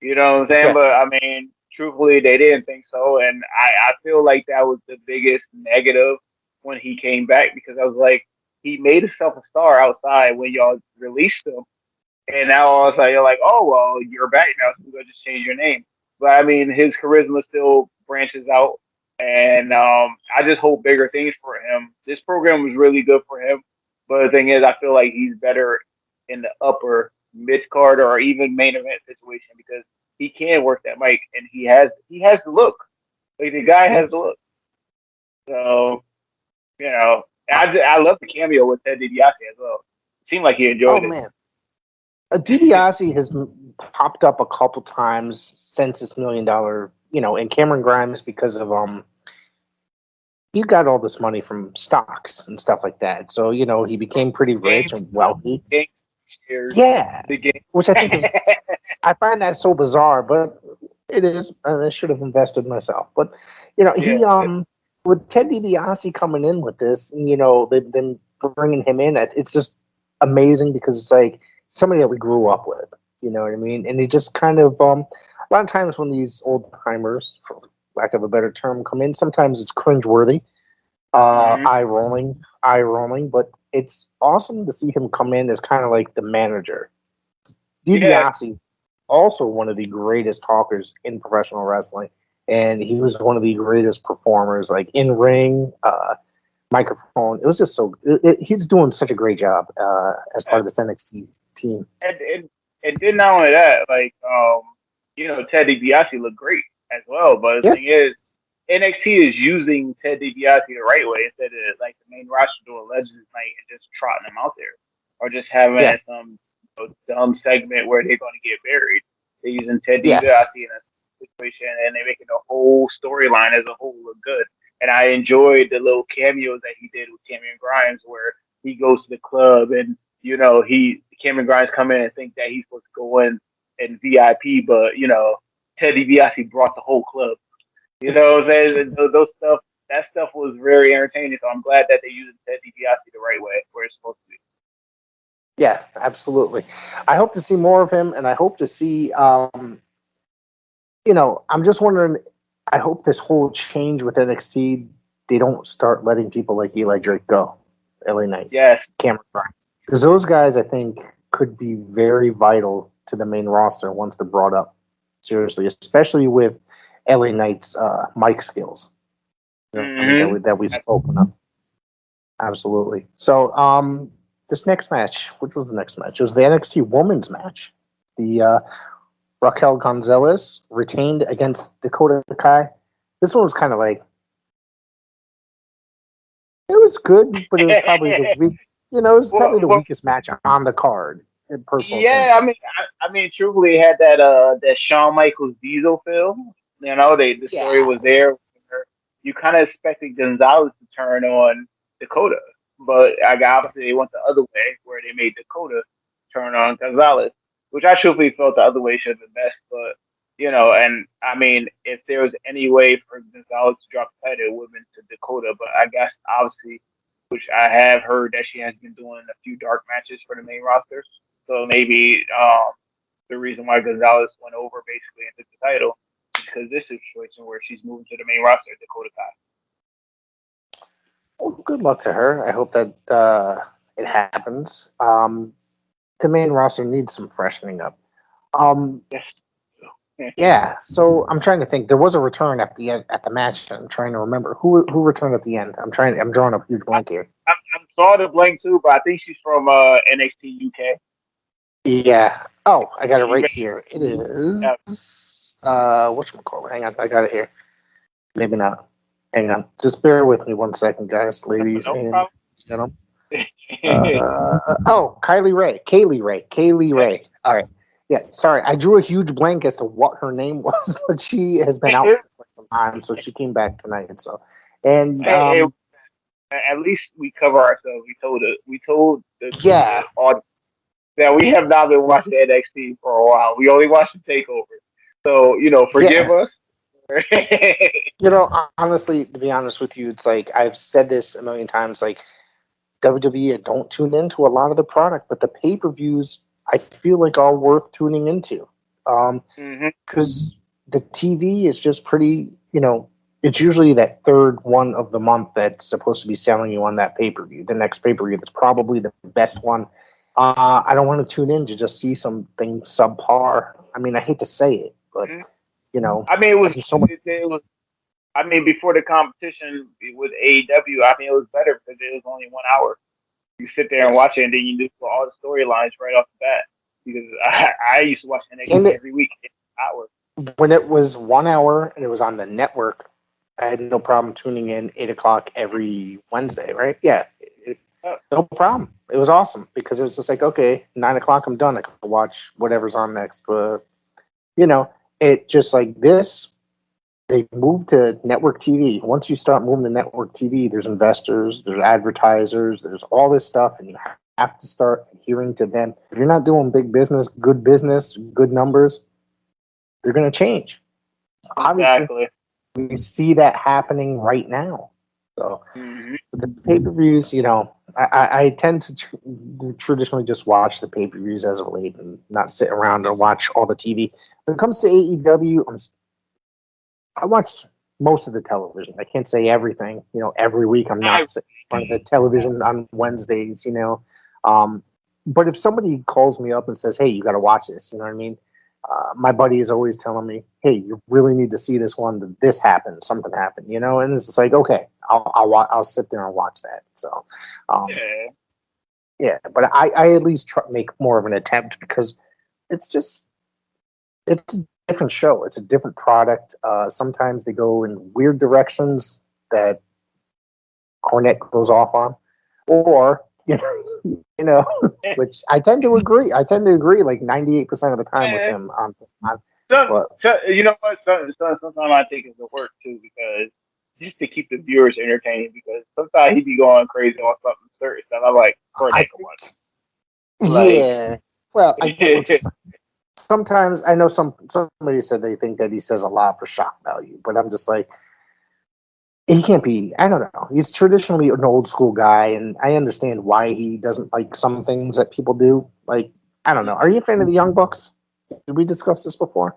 You know what I'm saying? Yeah. But I mean, truthfully, they didn't think so, and I feel like that was the biggest negative when he came back because I was like, he made himself a star outside when y'all released him, and now all of a sudden you're like, oh well, you're back now, so we're gonna just change your name. But I mean, his charisma still branches out. And I just hope bigger things for him. This program was really good for him. But the thing is, I feel like he's better in the upper mid-card or even main event situation because he can work that mic and he has the look. Like the guy has the look. So, I love the cameo with Ted DiBiase as well. It seemed like he enjoyed it. Oh, man. DiBiase has popped up a couple times since this $1 Million, and Cameron Grimes because of he got all this money from stocks and stuff like that. So he became pretty rich and wealthy. Which I think is I find that so bizarre, but it is, and I should have invested myself. But he with Ted DiBiase coming in with this, and they've been bringing him in. It's just amazing because it's like somebody that we grew up with. You know what I mean? And he just kind of a lot of times when these old timers, for lack of a better term, come in, sometimes it's cringeworthy, eye rolling. But it's awesome to see him come in as kind of like the manager. DiBiase, also one of the greatest talkers in professional wrestling, and he was one of the greatest performers, like in ring, microphone. It was just so. He's doing such a great job as part of this NXT team. And then not only that, like Ted DiBiase looked great as well. But the thing is, NXT is using Ted DiBiase the right way instead of like the main roster doing Legends Night and just trotting him out there, or just having some dumb segment where they're going to get buried. They're using Ted DiBiase in a situation, and they're making the whole storyline as a whole look good. And I enjoyed the little cameos that he did with Cameron Grimes, where he goes to the club and Cameron Grimes come in and think that he's supposed to go in and VIP, but Ted DiBiase brought the whole club. You know what I'm saying? That stuff was very entertaining. So I'm glad that they used Ted DiBiase the right way, where it's supposed to be. Yeah, absolutely. I hope to see more of him, and I hope to see. I'm just wondering I hope this whole change with NXT, they don't start letting people like Eli Drake go. LA Knight, Yes. Cameron Grimes. Because those guys, I think, could be very vital to the main roster once they're brought up. Seriously, especially with LA Knight's mic skills. That we've spoken of. Absolutely. So, this next match, which was the next match? It was the NXT Women's match. The Raquel Gonzalez retained against Dakota Kai. This one was kind of like, it was good, but it was probably the weakest match on the card. In personal yeah, opinion. I mean, truthfully, it had that Shawn Michaels Diesel feel. You know, the story was there. You kind of expected Gonzalez to turn on Dakota, but obviously they went the other way, where they made Dakota turn on Gonzalez, which I truthfully felt the other way should have been best. But and I mean, if there was any way for Gonzalez to drop the title, it would have been to Dakota. But I guess obviously, which I have heard that she has been doing a few dark matches for the main roster. So maybe the reason why Gonzalez went over basically and took the title is because this situation where she's moving to the main roster, Dakota Kai. Well, good luck to her. I hope that it happens. The main roster needs some freshening up. Yes. Yeah. So I'm trying to think. There was a return at the match. I'm trying to remember who returned at the end. I'm drawing a huge blank here. I'm sorry to blank too, but I think she's from NXT UK. Yeah. Oh, I got it right here. It is whatchamacallit. Hang on, I got it here. Maybe not. Hang on. Just bear with me 1 second, guys, ladies and gentlemen. Kaylee Ray. All right. Yeah, sorry. I drew a huge blank as to what her name was, but she has been out for quite some time, so she came back tonight. So, and at least we cover ourselves. We told the audience that we have not been watching NXT for a while. We only watched the Takeover. So, forgive us. Honestly, to be honest with you, it's like I've said this a million times, like WWE, I don't tune into a lot of the product, but the pay-per-views I feel like are worth tuning into. Because the TV is just pretty, it's usually that third one of the month that's supposed to be selling you on that pay-per-view. The next pay-per-view that's probably the best one. I don't want to tune in to just see something subpar. I mean, I hate to say it, but I mean, it was. I mean, before the competition with AEW, I mean, it was better because it was only 1 hour. You sit there and watch it, and then you do all the storylines right off the bat. Because I used to watch NXT every week, an hour. When it was 1 hour and it was on the network, I had no problem tuning in 8:00 every Wednesday, right? Yeah, no problem. It was awesome because it was just like, okay, 9:00, I'm done. I can watch whatever's on next. But it just like this. They moved to network TV. Once you start moving to network TV, there's investors, there's advertisers, there's all this stuff, and you have to start adhering to them. If you're not doing big business, good numbers, they're going to change. Exactly. Obviously, we see that happening right now. So the pay-per-views, I tend to traditionally just watch the pay-per-views as of late and not sit around and watch all the TV. When it comes to AEW, I watch most of the television. I can't say everything. Every week I'm not sitting in front of the television on Wednesdays. But if somebody calls me up and says, "Hey, you got to watch this," you know what I mean? My buddy is always telling me, "Hey, you really need to see this one. This happened. Something happened." And it's just like, okay, I'll sit there and watch that. So, yeah. But I at least make more of an attempt because it's a different show. It's a different product. Sometimes they go in weird directions that Cornette goes off on, or which I tend to agree. Like 98% of the time with him. You know what? Sometimes I think it's the work too because just to keep the viewers entertained because sometimes he be going crazy on something certain stuff. I'm like, Cornette one. Yeah. Well, I get what you're saying. Sometimes I know somebody said they think that he says a lot for shock value, but I'm just like, he can't be. I don't know. He's traditionally an old school guy, and I understand why he doesn't like some things that people do. Like, I don't know. Are you a fan of the Young Bucks? Did we discuss this before?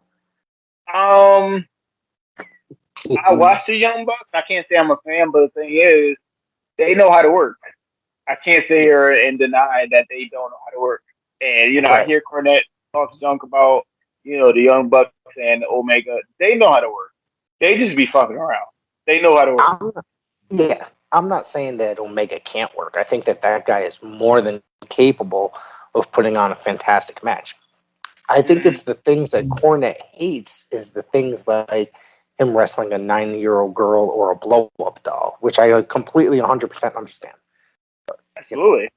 I watch the Young Bucks. I can't say I'm a fan, but the thing is, they know how to work. I can't sit here and deny that they don't know how to work. And I Right. hear Cornette talk junk about the Young Bucks and Omega. They know how to work. They just be fucking around. They know how to work. Yeah, I'm not saying that Omega can't work. I think that guy is more than capable of putting on a fantastic match. I think it's the things that Cornette hates is the things like him wrestling a 9-year-old girl or a blow-up doll, which I completely 100% understand. Absolutely.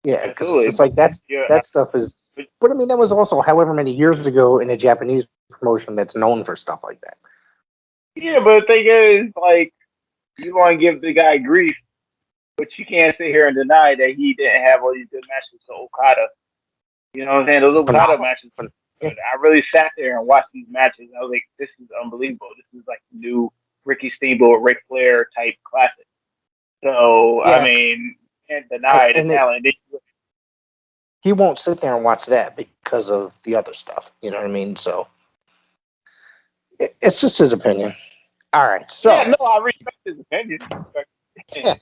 Yeah, because it's Absolutely. just like that stuff is. But I mean, that was also however many years ago in a Japanese promotion that's known for stuff like that. Yeah, but the thing is, like, you want to give the guy grief, but you can't sit here and deny that he didn't have all these good matches with Okada. You know what I'm saying? Those Okada matches. Yeah. I really sat there and watched these matches. I was like, this is unbelievable. This is like the new Ricky Steamboat, Ric Flair type classic. So, Yeah. I mean, can't deny the talent. He won't sit there and watch that because of the other stuff. You know what I mean? So it's just his opinion. All right. So yeah, no, I respect his opinion. yeah,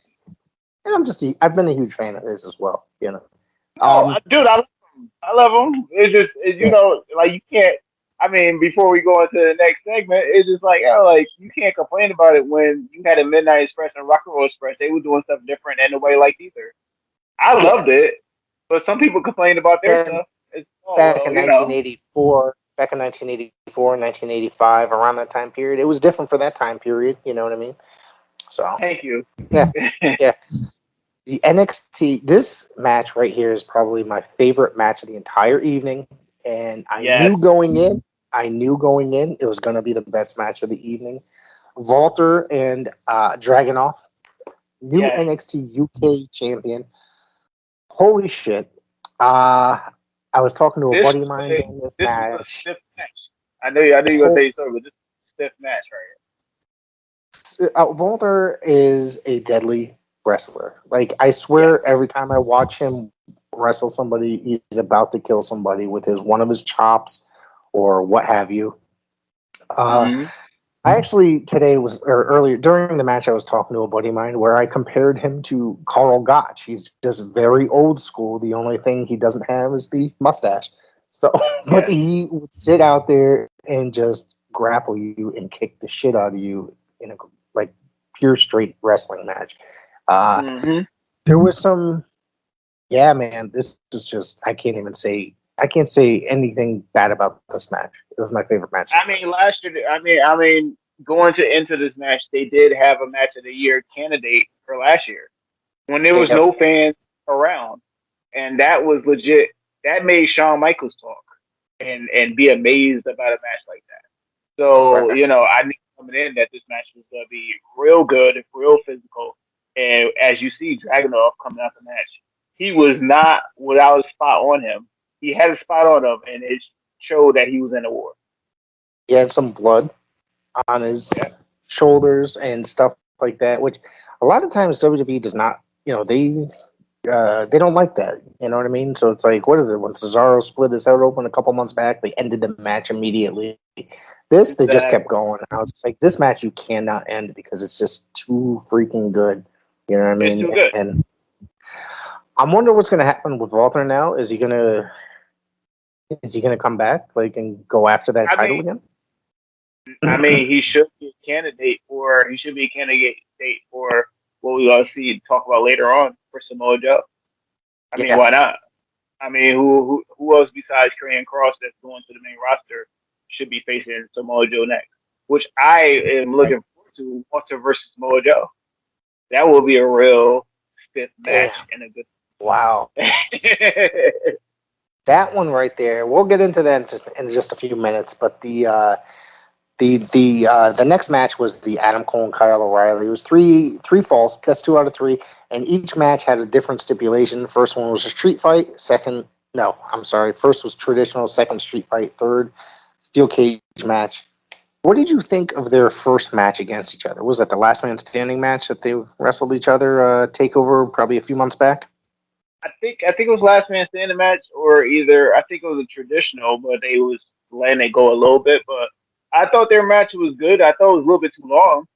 and I've been a huge fan of his as well. Dude, I love him. It's just, like you can't. I mean, before we go into the next segment, it's just like, like you can't complain about it when you had a Midnight Express and Rock and Roll Express. They were doing stuff different and nobody liked either. I loved it, but some people complained about their stuff. Back in 1984, 1985, around that time period, it was different for that time period. You know what I mean? So thank you. Yeah, yeah. The NXT, this match right here is probably my favorite match of the entire evening. And I knew going in it was going to be the best match of the evening. Walter and Dragunov, new NXT UK champion. Holy shit. I was talking to a buddy of mine during this match. Was a stiff match. I know you're going to say so, but this is a stiff match right here. Walter is a deadly wrestler. Like, I swear every time I watch him wrestle somebody, he's about to kill somebody with one of his chops or what have you. I actually earlier during the match I was talking to a buddy of mine where I compared him to Karl Gotch. He's just very old school. The only thing he doesn't have is the mustache. So but he would sit out there and just grapple you and kick the shit out of you in a like pure straight wrestling match. There was some, man, this was just, I can't say anything bad about this match. It was my favorite match. I mean, last year, going into this match, they did have a match of the year candidate for last year when there was no fans around, and that was legit. That made Shawn Michaels talk and be amazed about a match like that. So I knew coming in that this match was going to be real good, real physical. And as you see, Dragunov coming out the match, he was not without a spot on him. He had a spot on him, and it showed that he was in a war. He had some blood on his shoulders and stuff like that, which a lot of times WWE does not, they don't like that. You know what I mean? So it's like, what is it? When Cesaro split his head open a couple months back, they ended the match immediately. They just kept going. I was just like, this match you cannot end because it's just too freaking good. You know what I mean? It's too good. And I'm wondering what's going to happen with Walter now. Is he going to come back and go after that title again? I mean, he should be a candidate for what we all see talk about later on for Samoa Joe. I mean, why not? I mean, who else besides Karrion Kross that's going to the main roster should be facing Samoa Joe next? Which I am looking forward to, Walter versus Samoa Joe. That will be a real stiff match and a good. Wow. That one right there. We'll get into that in just a few minutes, but the next match was the Adam Cole and Kyle O'Reilly. It was three falls. That's 2 out of 3, and each match had a different stipulation. First one was a street fight. First was traditional. Second, street fight. Third, steel cage match. What did you think of their first match against each other? Was that the last man standing match that they wrestled each other? Takeover probably a few months back. I think it was last man standing match, or either I think it was a traditional, but they was letting it go a little bit. But I thought their match was good. I thought it was a little bit too long.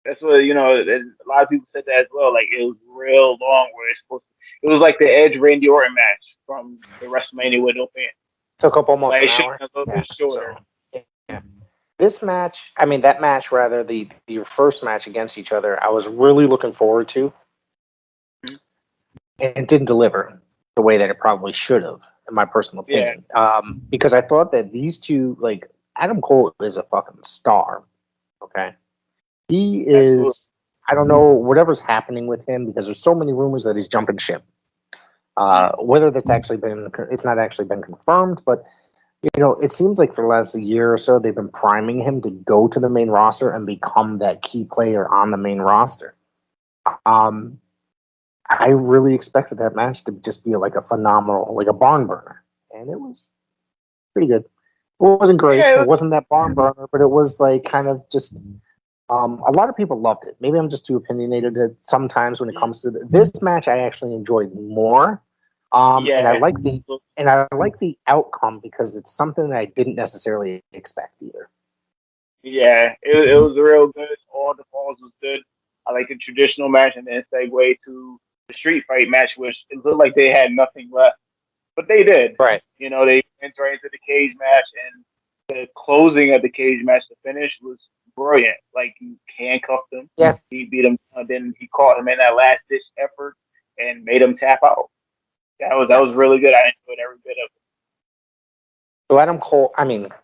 That's what a lot of people said that as well. Like it was real long. Where it's supposed to. It was like the Edge Randy Orton match from the WrestleMania with no fans. Took up almost Like an it should hour. have been a little Yeah. bit shorter. So, yeah. This match, I mean, that match rather, the first match against each other, I was really looking forward to, Mhm. and it didn't deliver the way that it probably should have, in my personal Yeah. opinion. Because I thought that these two, like Adam Cole, is a fucking star. Okay, he Absolutely. is. I don't know whatever's happening with him because there's so many rumors that he's jumping ship. Whether it's not actually been confirmed, but it seems like for the last year or so they've been priming him to go to the main roster and become that key player on the main roster. I really expected that match to just be like a phenomenal, like a barn burner, and it was pretty good. It wasn't great. Yeah, It wasn't that barn burner, but it was like kind of just. A lot of people loved it. Maybe I'm just too opinionated sometimes when it comes to this match. I actually enjoyed more, and I like the outcome because it's something that I didn't necessarily expect either. Yeah, it was real good. All the falls was good. I like the traditional match and then segue to the street fight match, which it looked like they had nothing left, but they did. Right. They went right into the cage match, and the closing of the cage match, the finish was brilliant. Like he handcuffed him. Yeah. He beat him. Then he caught him in that last ditch effort and made him tap out. That was really good. I enjoyed every bit of it. So Adam Cole,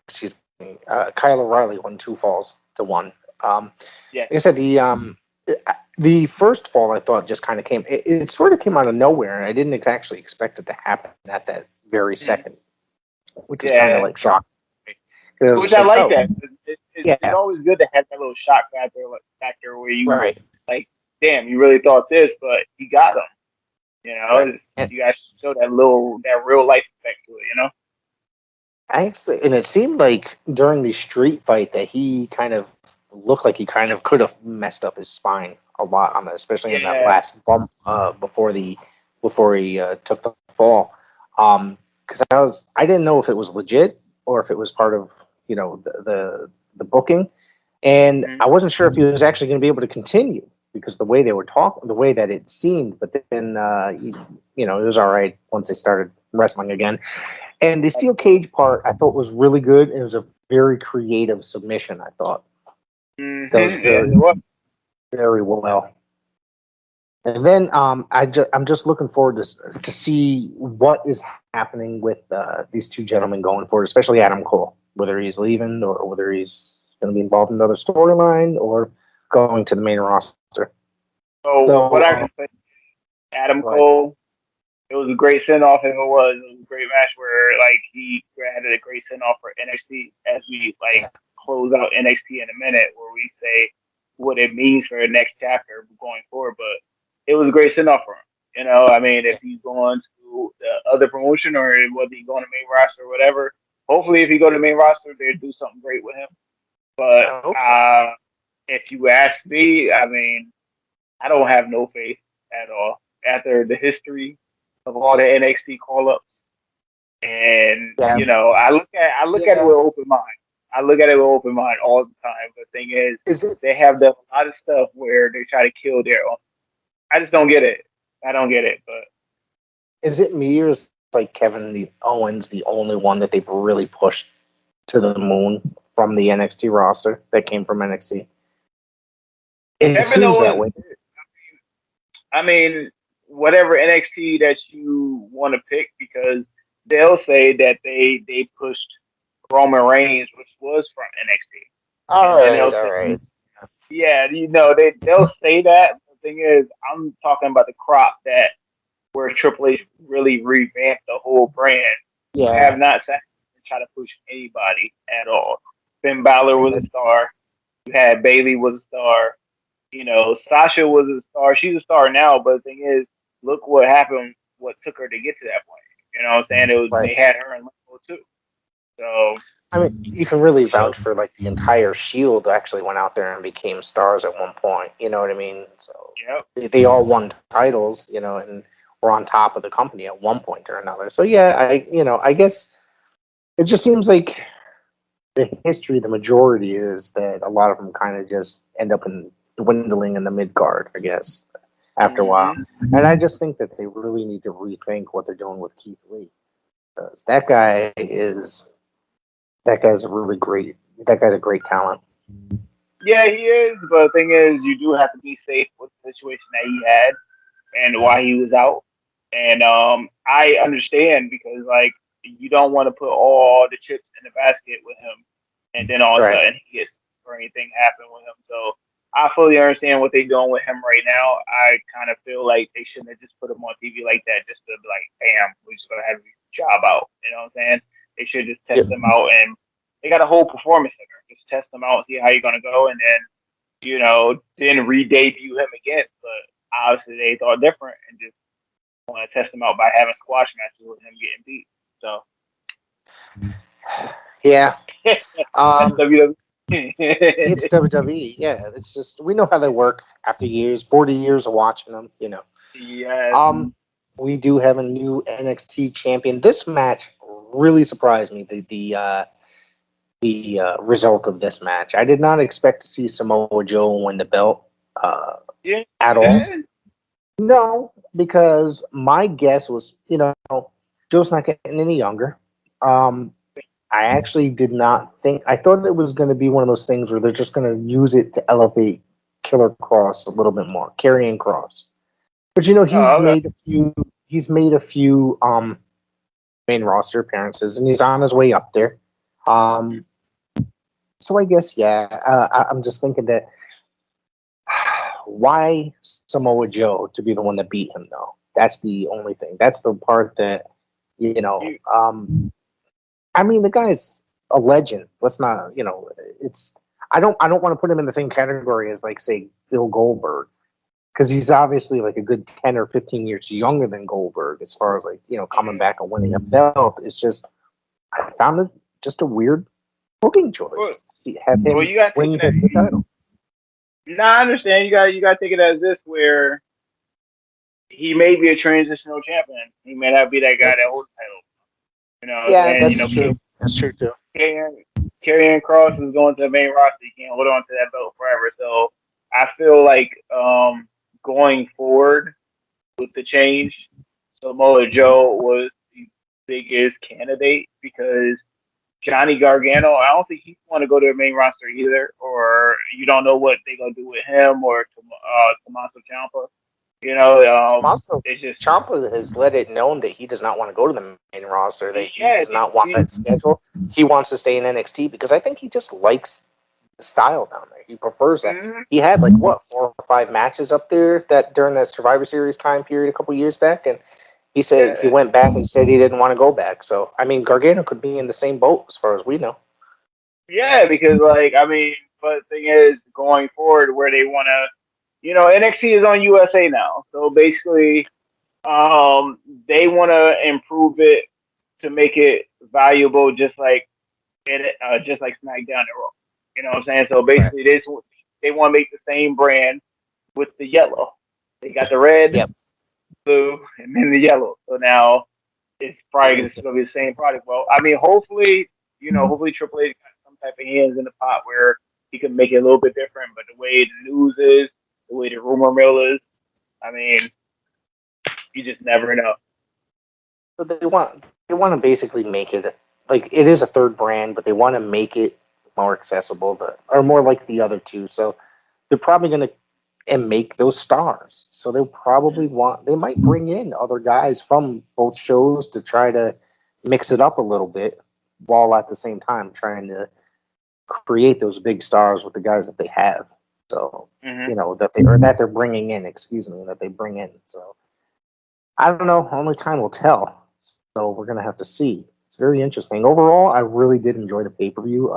excuse me, Kyle O'Reilly won 2 falls to 1. Yeah. Like I said, the first fall I thought just kind of came. It sort of came out of nowhere, and I didn't actually expect it to happen at that very second, which was kind of like shocking. Which I like that. It's Yeah. always good to have that little shock factor where you Right. like, damn, you really thought this, but he got him. Right. You guys show that real life effect to it. And it seemed like during the street fight that he kind of looked like he kind of could have messed up his spine a lot on that, especially in that last bump before he took the fall. Because I didn't know if it was legit or if it was part of the booking, and I wasn't sure if he was actually going to be able to continue because the way they were talking, the way that it seemed. But then it was all right once they started wrestling again. And the steel cage part I thought was really good. It was a very creative submission, I thought. That was very well. And then I'm just looking forward to see what is happening with these two gentlemen going forward, especially Adam Cole, whether he's leaving or whether he's going to be involved in another storyline or going to the main roster. So what I can say, Adam Cole, it was a great send-off, and it was a great match where he had a great send-off for NXT as we close out NXT in a minute, where we say what it means for the next chapter going forward. But it was a great send-off for him. If he's going to the other promotion or whether he's going to main roster or whatever, hopefully if he go to the main roster, they'll do something great with him. But if you ask me, I don't have no faith at all after the history of all the NXT call-ups, and I look at it with open mind. I look at it with open mind all the time. The thing is they have done a lot of stuff where they try to kill their own. I just don't get it. I don't get it. But is it me or is Kevin Owens the only one that they've really pushed to the moon from the NXT roster that came from NXT? It seems that way. Whatever NXT that you want to pick, because they'll say that they pushed Roman Reigns, which was from NXT. All right. Yeah, they'll say that. The thing is, I'm talking about the crop that where Triple H really revamped the whole brand. Yeah. I have not sat and try to push anybody at all. Finn Balor was a star. You had Bayley was a star. Sasha was a star. She's a star now, but the thing is, look what happened, what took her to get to that point. You know what I'm saying? They had her in Limbo too. So you can really vouch for the entire Shield actually went out there and became stars at one point. You know what I mean? So they all won titles, and were on top of the company at one point or another. So I guess it just seems like the history, the majority is that a lot of them kind of just end up in dwindling in the mid card, I guess, after a while. And I just think that they really need to rethink what they're doing with Keith Lee. Because that guy's a great talent. Yeah, he is. But the thing is, you do have to be safe with the situation that he had and why he was out. And I understand because like you don't want to put all the chips in the basket with him, and then all of a sudden he gets or anything happen with him. So I fully understand what they're doing with him right now. I kind of feel like they shouldn't have just put him on TV like that, just to be like, "Bam, we're just gonna have your job out." You know what I'm saying? They should just test him out, and they got a whole performance center. Just test him out, see how you're gonna go, and then then re-debut him again. But obviously they thought different and just want to test him out by having squash matches with him getting beat. So yeah, that's WWE. it's WWE. Yeah, it's just we know how they work after 40 years of watching them. Yes. We do have a new NXT champion. This match really surprised me. The result of this match. I did not expect to see Samoa Joe win the belt at all. No, because my guess was, Joe's not getting any younger. I actually did not think. I thought it was going to be one of those things where they're just going to use it to elevate Killer Cross a little bit more, Karrion Cross. But he's made a few main roster appearances, and he's on his way up there. So I guess I'm just thinking that why Samoa Joe to be the one that beat him though? That's the only thing. That's the part that I mean, the guy's a legend. Let's not, it's. I don't want to put him in the same category as like say Bill Goldberg because he's obviously like a good 10 or 15 years younger than Goldberg as far as like coming back and winning a belt. It's just I found it just a weird booking choice. Have him win the title. No, I understand. You got to take it as this, where he may be a transitional champion. He may not be that guy that holds the title. That's true. That's true too. Karrion Cross is going to the main roster. He can't hold on to that belt forever. So I feel like going forward with the change, Samoa Joe was the biggest candidate because Johnny Gargano, I don't think he want to go to the main roster either, or you don't know what they're going to do with him or Tommaso Ciampa. It's just Ciampa has let it known that he does not want to go to the main roster, that he does not want that schedule. He wants to stay in NXT because I think he just likes the style down there. He prefers that. Mm-hmm. He had 4 or 5 matches up there that during that Survivor Series time period a couple years back, and he said he went back and said he didn't want to go back. So, I mean, Gargano could be in the same boat as far as we know. Yeah, because, but the thing is, going forward, where they want to, NXT is on USA now. So, basically, they want to improve it to make it valuable just like SmackDown and Raw. You know what I'm saying? So, basically, they want to make the same brand with the yellow. They got the red. Yep. Blue and then the yellow. So now it's probably going to be the same product. Well, I mean, hopefully Triple H got some type of hands in the pot where he can make it a little bit different. But the way the news is, the way the rumor mill is, I mean, you just never know. So they want to basically make it like it is a third brand, but they want to make it more accessible, or more like the other two. So they're probably going to make those stars. So they'll probably they might bring in other guys from both shows to try to mix it up a little bit while at the same time trying to create those big stars with the guys that they have. So, that they're bringing in, that they bring in. So I don't know. Only time will tell. So we're going to have to see. It's very interesting. Overall, I really did enjoy the pay-per-view.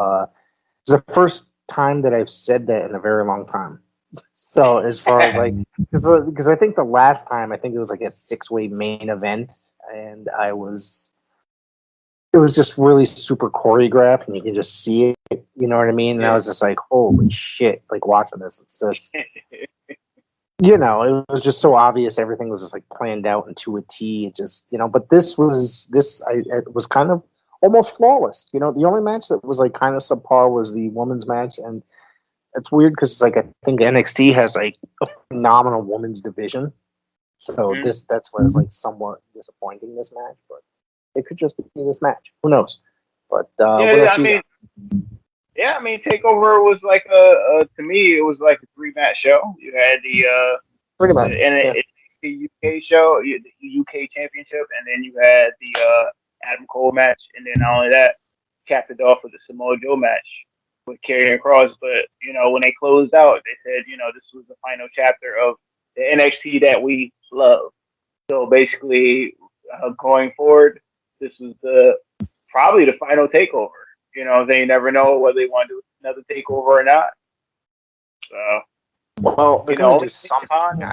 It's the first time that I've said that in a very long time. So as far as because I think the last time it was like a 6-way main event, and it was just really super choreographed, and you can just see it. You know what I mean? And I was just like, holy shit! Like watching this, it's just it was just so obvious. Everything was just like planned out into a T. It just but it was kind of almost flawless. You know, the only match that was like kind of subpar was the women's match, and it's weird because it's like I think NXT has like a phenomenal women's division, so that's why it was like somewhat disappointing this match, but it could just be this match. Who knows? But what Yeah, else I you mean, got? yeah, I mean, Takeover was like to me, it was like a 3-match show. You had Pretty much. Yeah. the UK show, the UK Championship, and then you had the Adam Cole match, and then not only that, capped it off with the Samoa Joe match with Karrion Kross. But you know, when they closed out, they said, you know, this was the final chapter of the NXT that we love. So basically, going forward, this was probably the final takeover. You know, they never know whether they want to do another takeover or not. So, Well, they're you know, going to do something.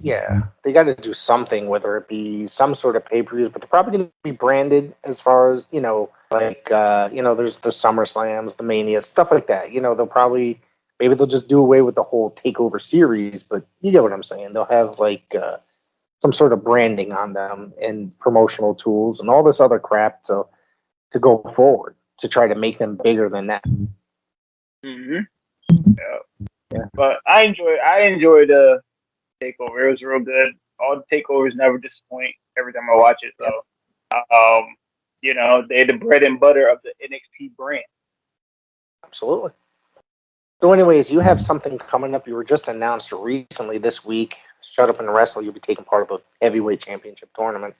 Yeah, they got to do something, whether it be some sort of pay-per-views, but they're probably going to be branded as far as, you know, like, you know, there's the SummerSlams, the Mania, stuff like that. You know, maybe they'll just do away with the whole Takeover series, but you get what I'm saying. They'll have, like, some sort of branding on them and promotional tools and all this other crap to go forward to try to make them bigger than that. yeah. But I enjoyed the takeover. It was real good. All the takeovers never disappoint every time I watch it. So, you know, they're the bread and butter of the NXT brand. Absolutely. So, anyways, you have something coming up. You were just announced recently this week. Shut Up and Wrestle. You'll be taking part of the heavyweight championship tournament.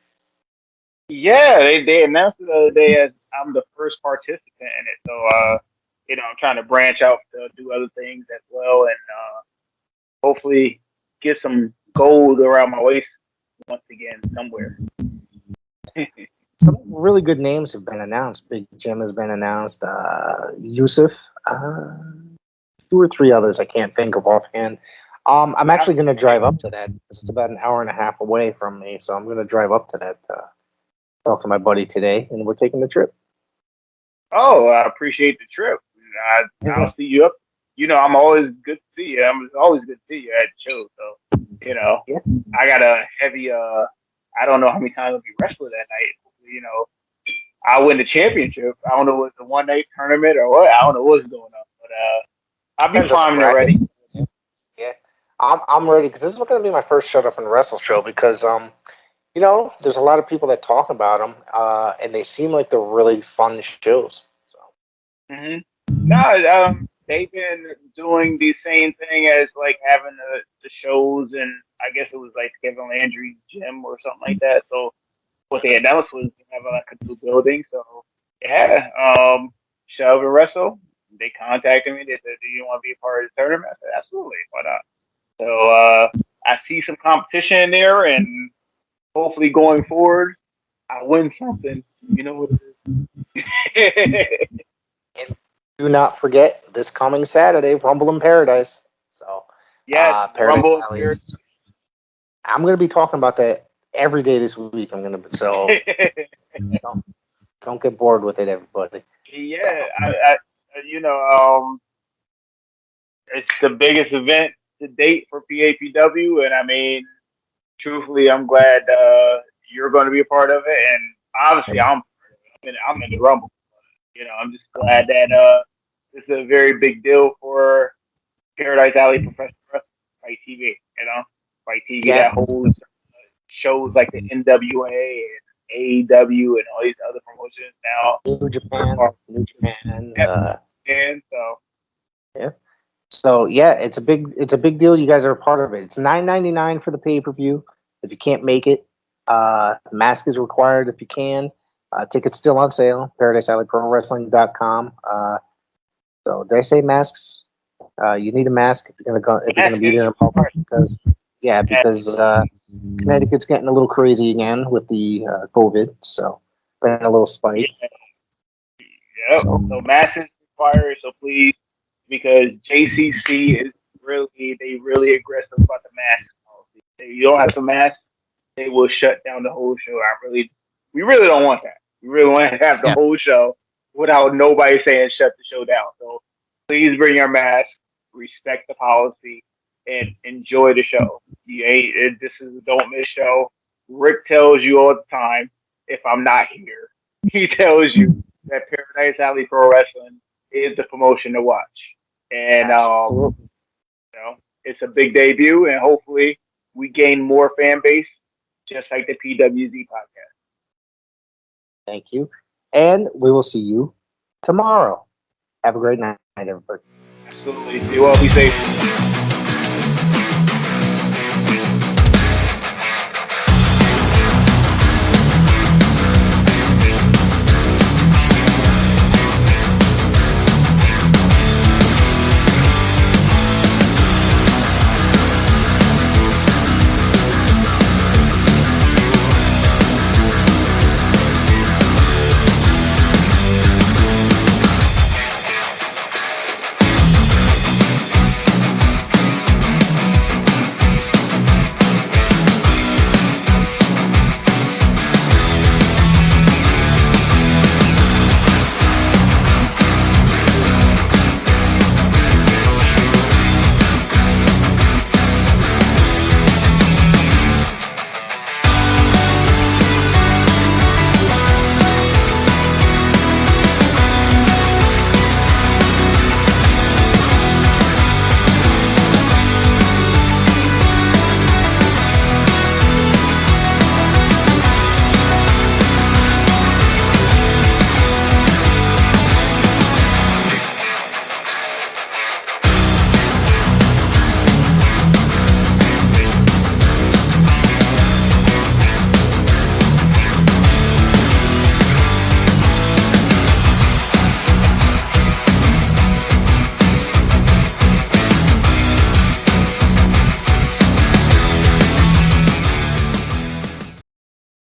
Yeah, they announced it the other day as I'm the first participant in it. So, you know, I'm trying to branch out to do other things as well, and hopefully get some gold around my waist once again somewhere. Some really good names have been announced. Big Jim has been announced. Yusuf, 2 or 3 others I can't think of offhand. I'm actually going to drive up to that. It's about an hour and a half away from me, so I'm going to drive up to that. Talk to my buddy today, and we're taking the trip. Oh, I appreciate the trip. I'll see you up. You know, I'm always good to see you. I'm always good to see you at the show. So, you know, I got a heavy. I don't know how many times I'll be wrestling that night. You know, I win the championship. I don't know if it's a 1-night tournament or what. I don't know what's going on, but I'll be primed and ready. Yeah, I'm ready because this is going to be my first Shut Up and Wrestle show because you know, there's a lot of people that talk about them, and they seem like they're really fun shows. So. No, they've been doing the same thing as like having the shows, and I guess it was like Kevin Landry's gym or something like that. So what they announced was they have like a new building. So yeah, Shove and Wrestle. They contacted me. They said, "Do you want to be a part of the tournament?" I said, "Absolutely, why not?" So I see some competition in there, and hopefully going forward, I win something. You know what it is. And do not forget this coming Saturday, Rumble in Paradise. So yes, Paradise Rumble. Valley. I'm going to be talking about that every day this week. I'm going to so don't get bored with it, everybody. Yeah, I you know, it's the biggest event to date for PAPW, and I mean, truthfully, I'm glad you're going to be a part of it, and obviously, I'm in the Rumble. You know, I'm just glad that this is a very big deal for Paradise Alley Professional Wrestling, Fight TV. You know, Fight TV that holds shows like the NWA and AEW and all these other promotions now. New Japan. And so yeah. So yeah, it's a big deal. You guys are a part of it. It's $9.99 for the pay-per-view. If you can't make it, mask is required if you can. Tickets still on sale. ParadiseAlleyProWrestling.com. So did I say masks? You need a mask if you're gonna be there in public because Connecticut's getting a little crazy again with the COVID. So been a little spike. Yeah. So masks is required. So please, because JCC is really aggressive about the mask policy. If you don't have the mask, they will shut down the whole show. We really don't want that. We really want to have the whole show without nobody saying shut the show down. So please bring your mask, respect the policy, and enjoy the show. This is a don't miss show. Rick tells you all the time, if I'm not here, he tells you that Paradise Alley Pro Wrestling is the promotion to watch. And Absolutely. you know, it's a big debut, and hopefully we gain more fan base, just like the PWZ podcast. Thank you. And we will see you tomorrow. Have a great night, everybody. Absolutely. You all be safe.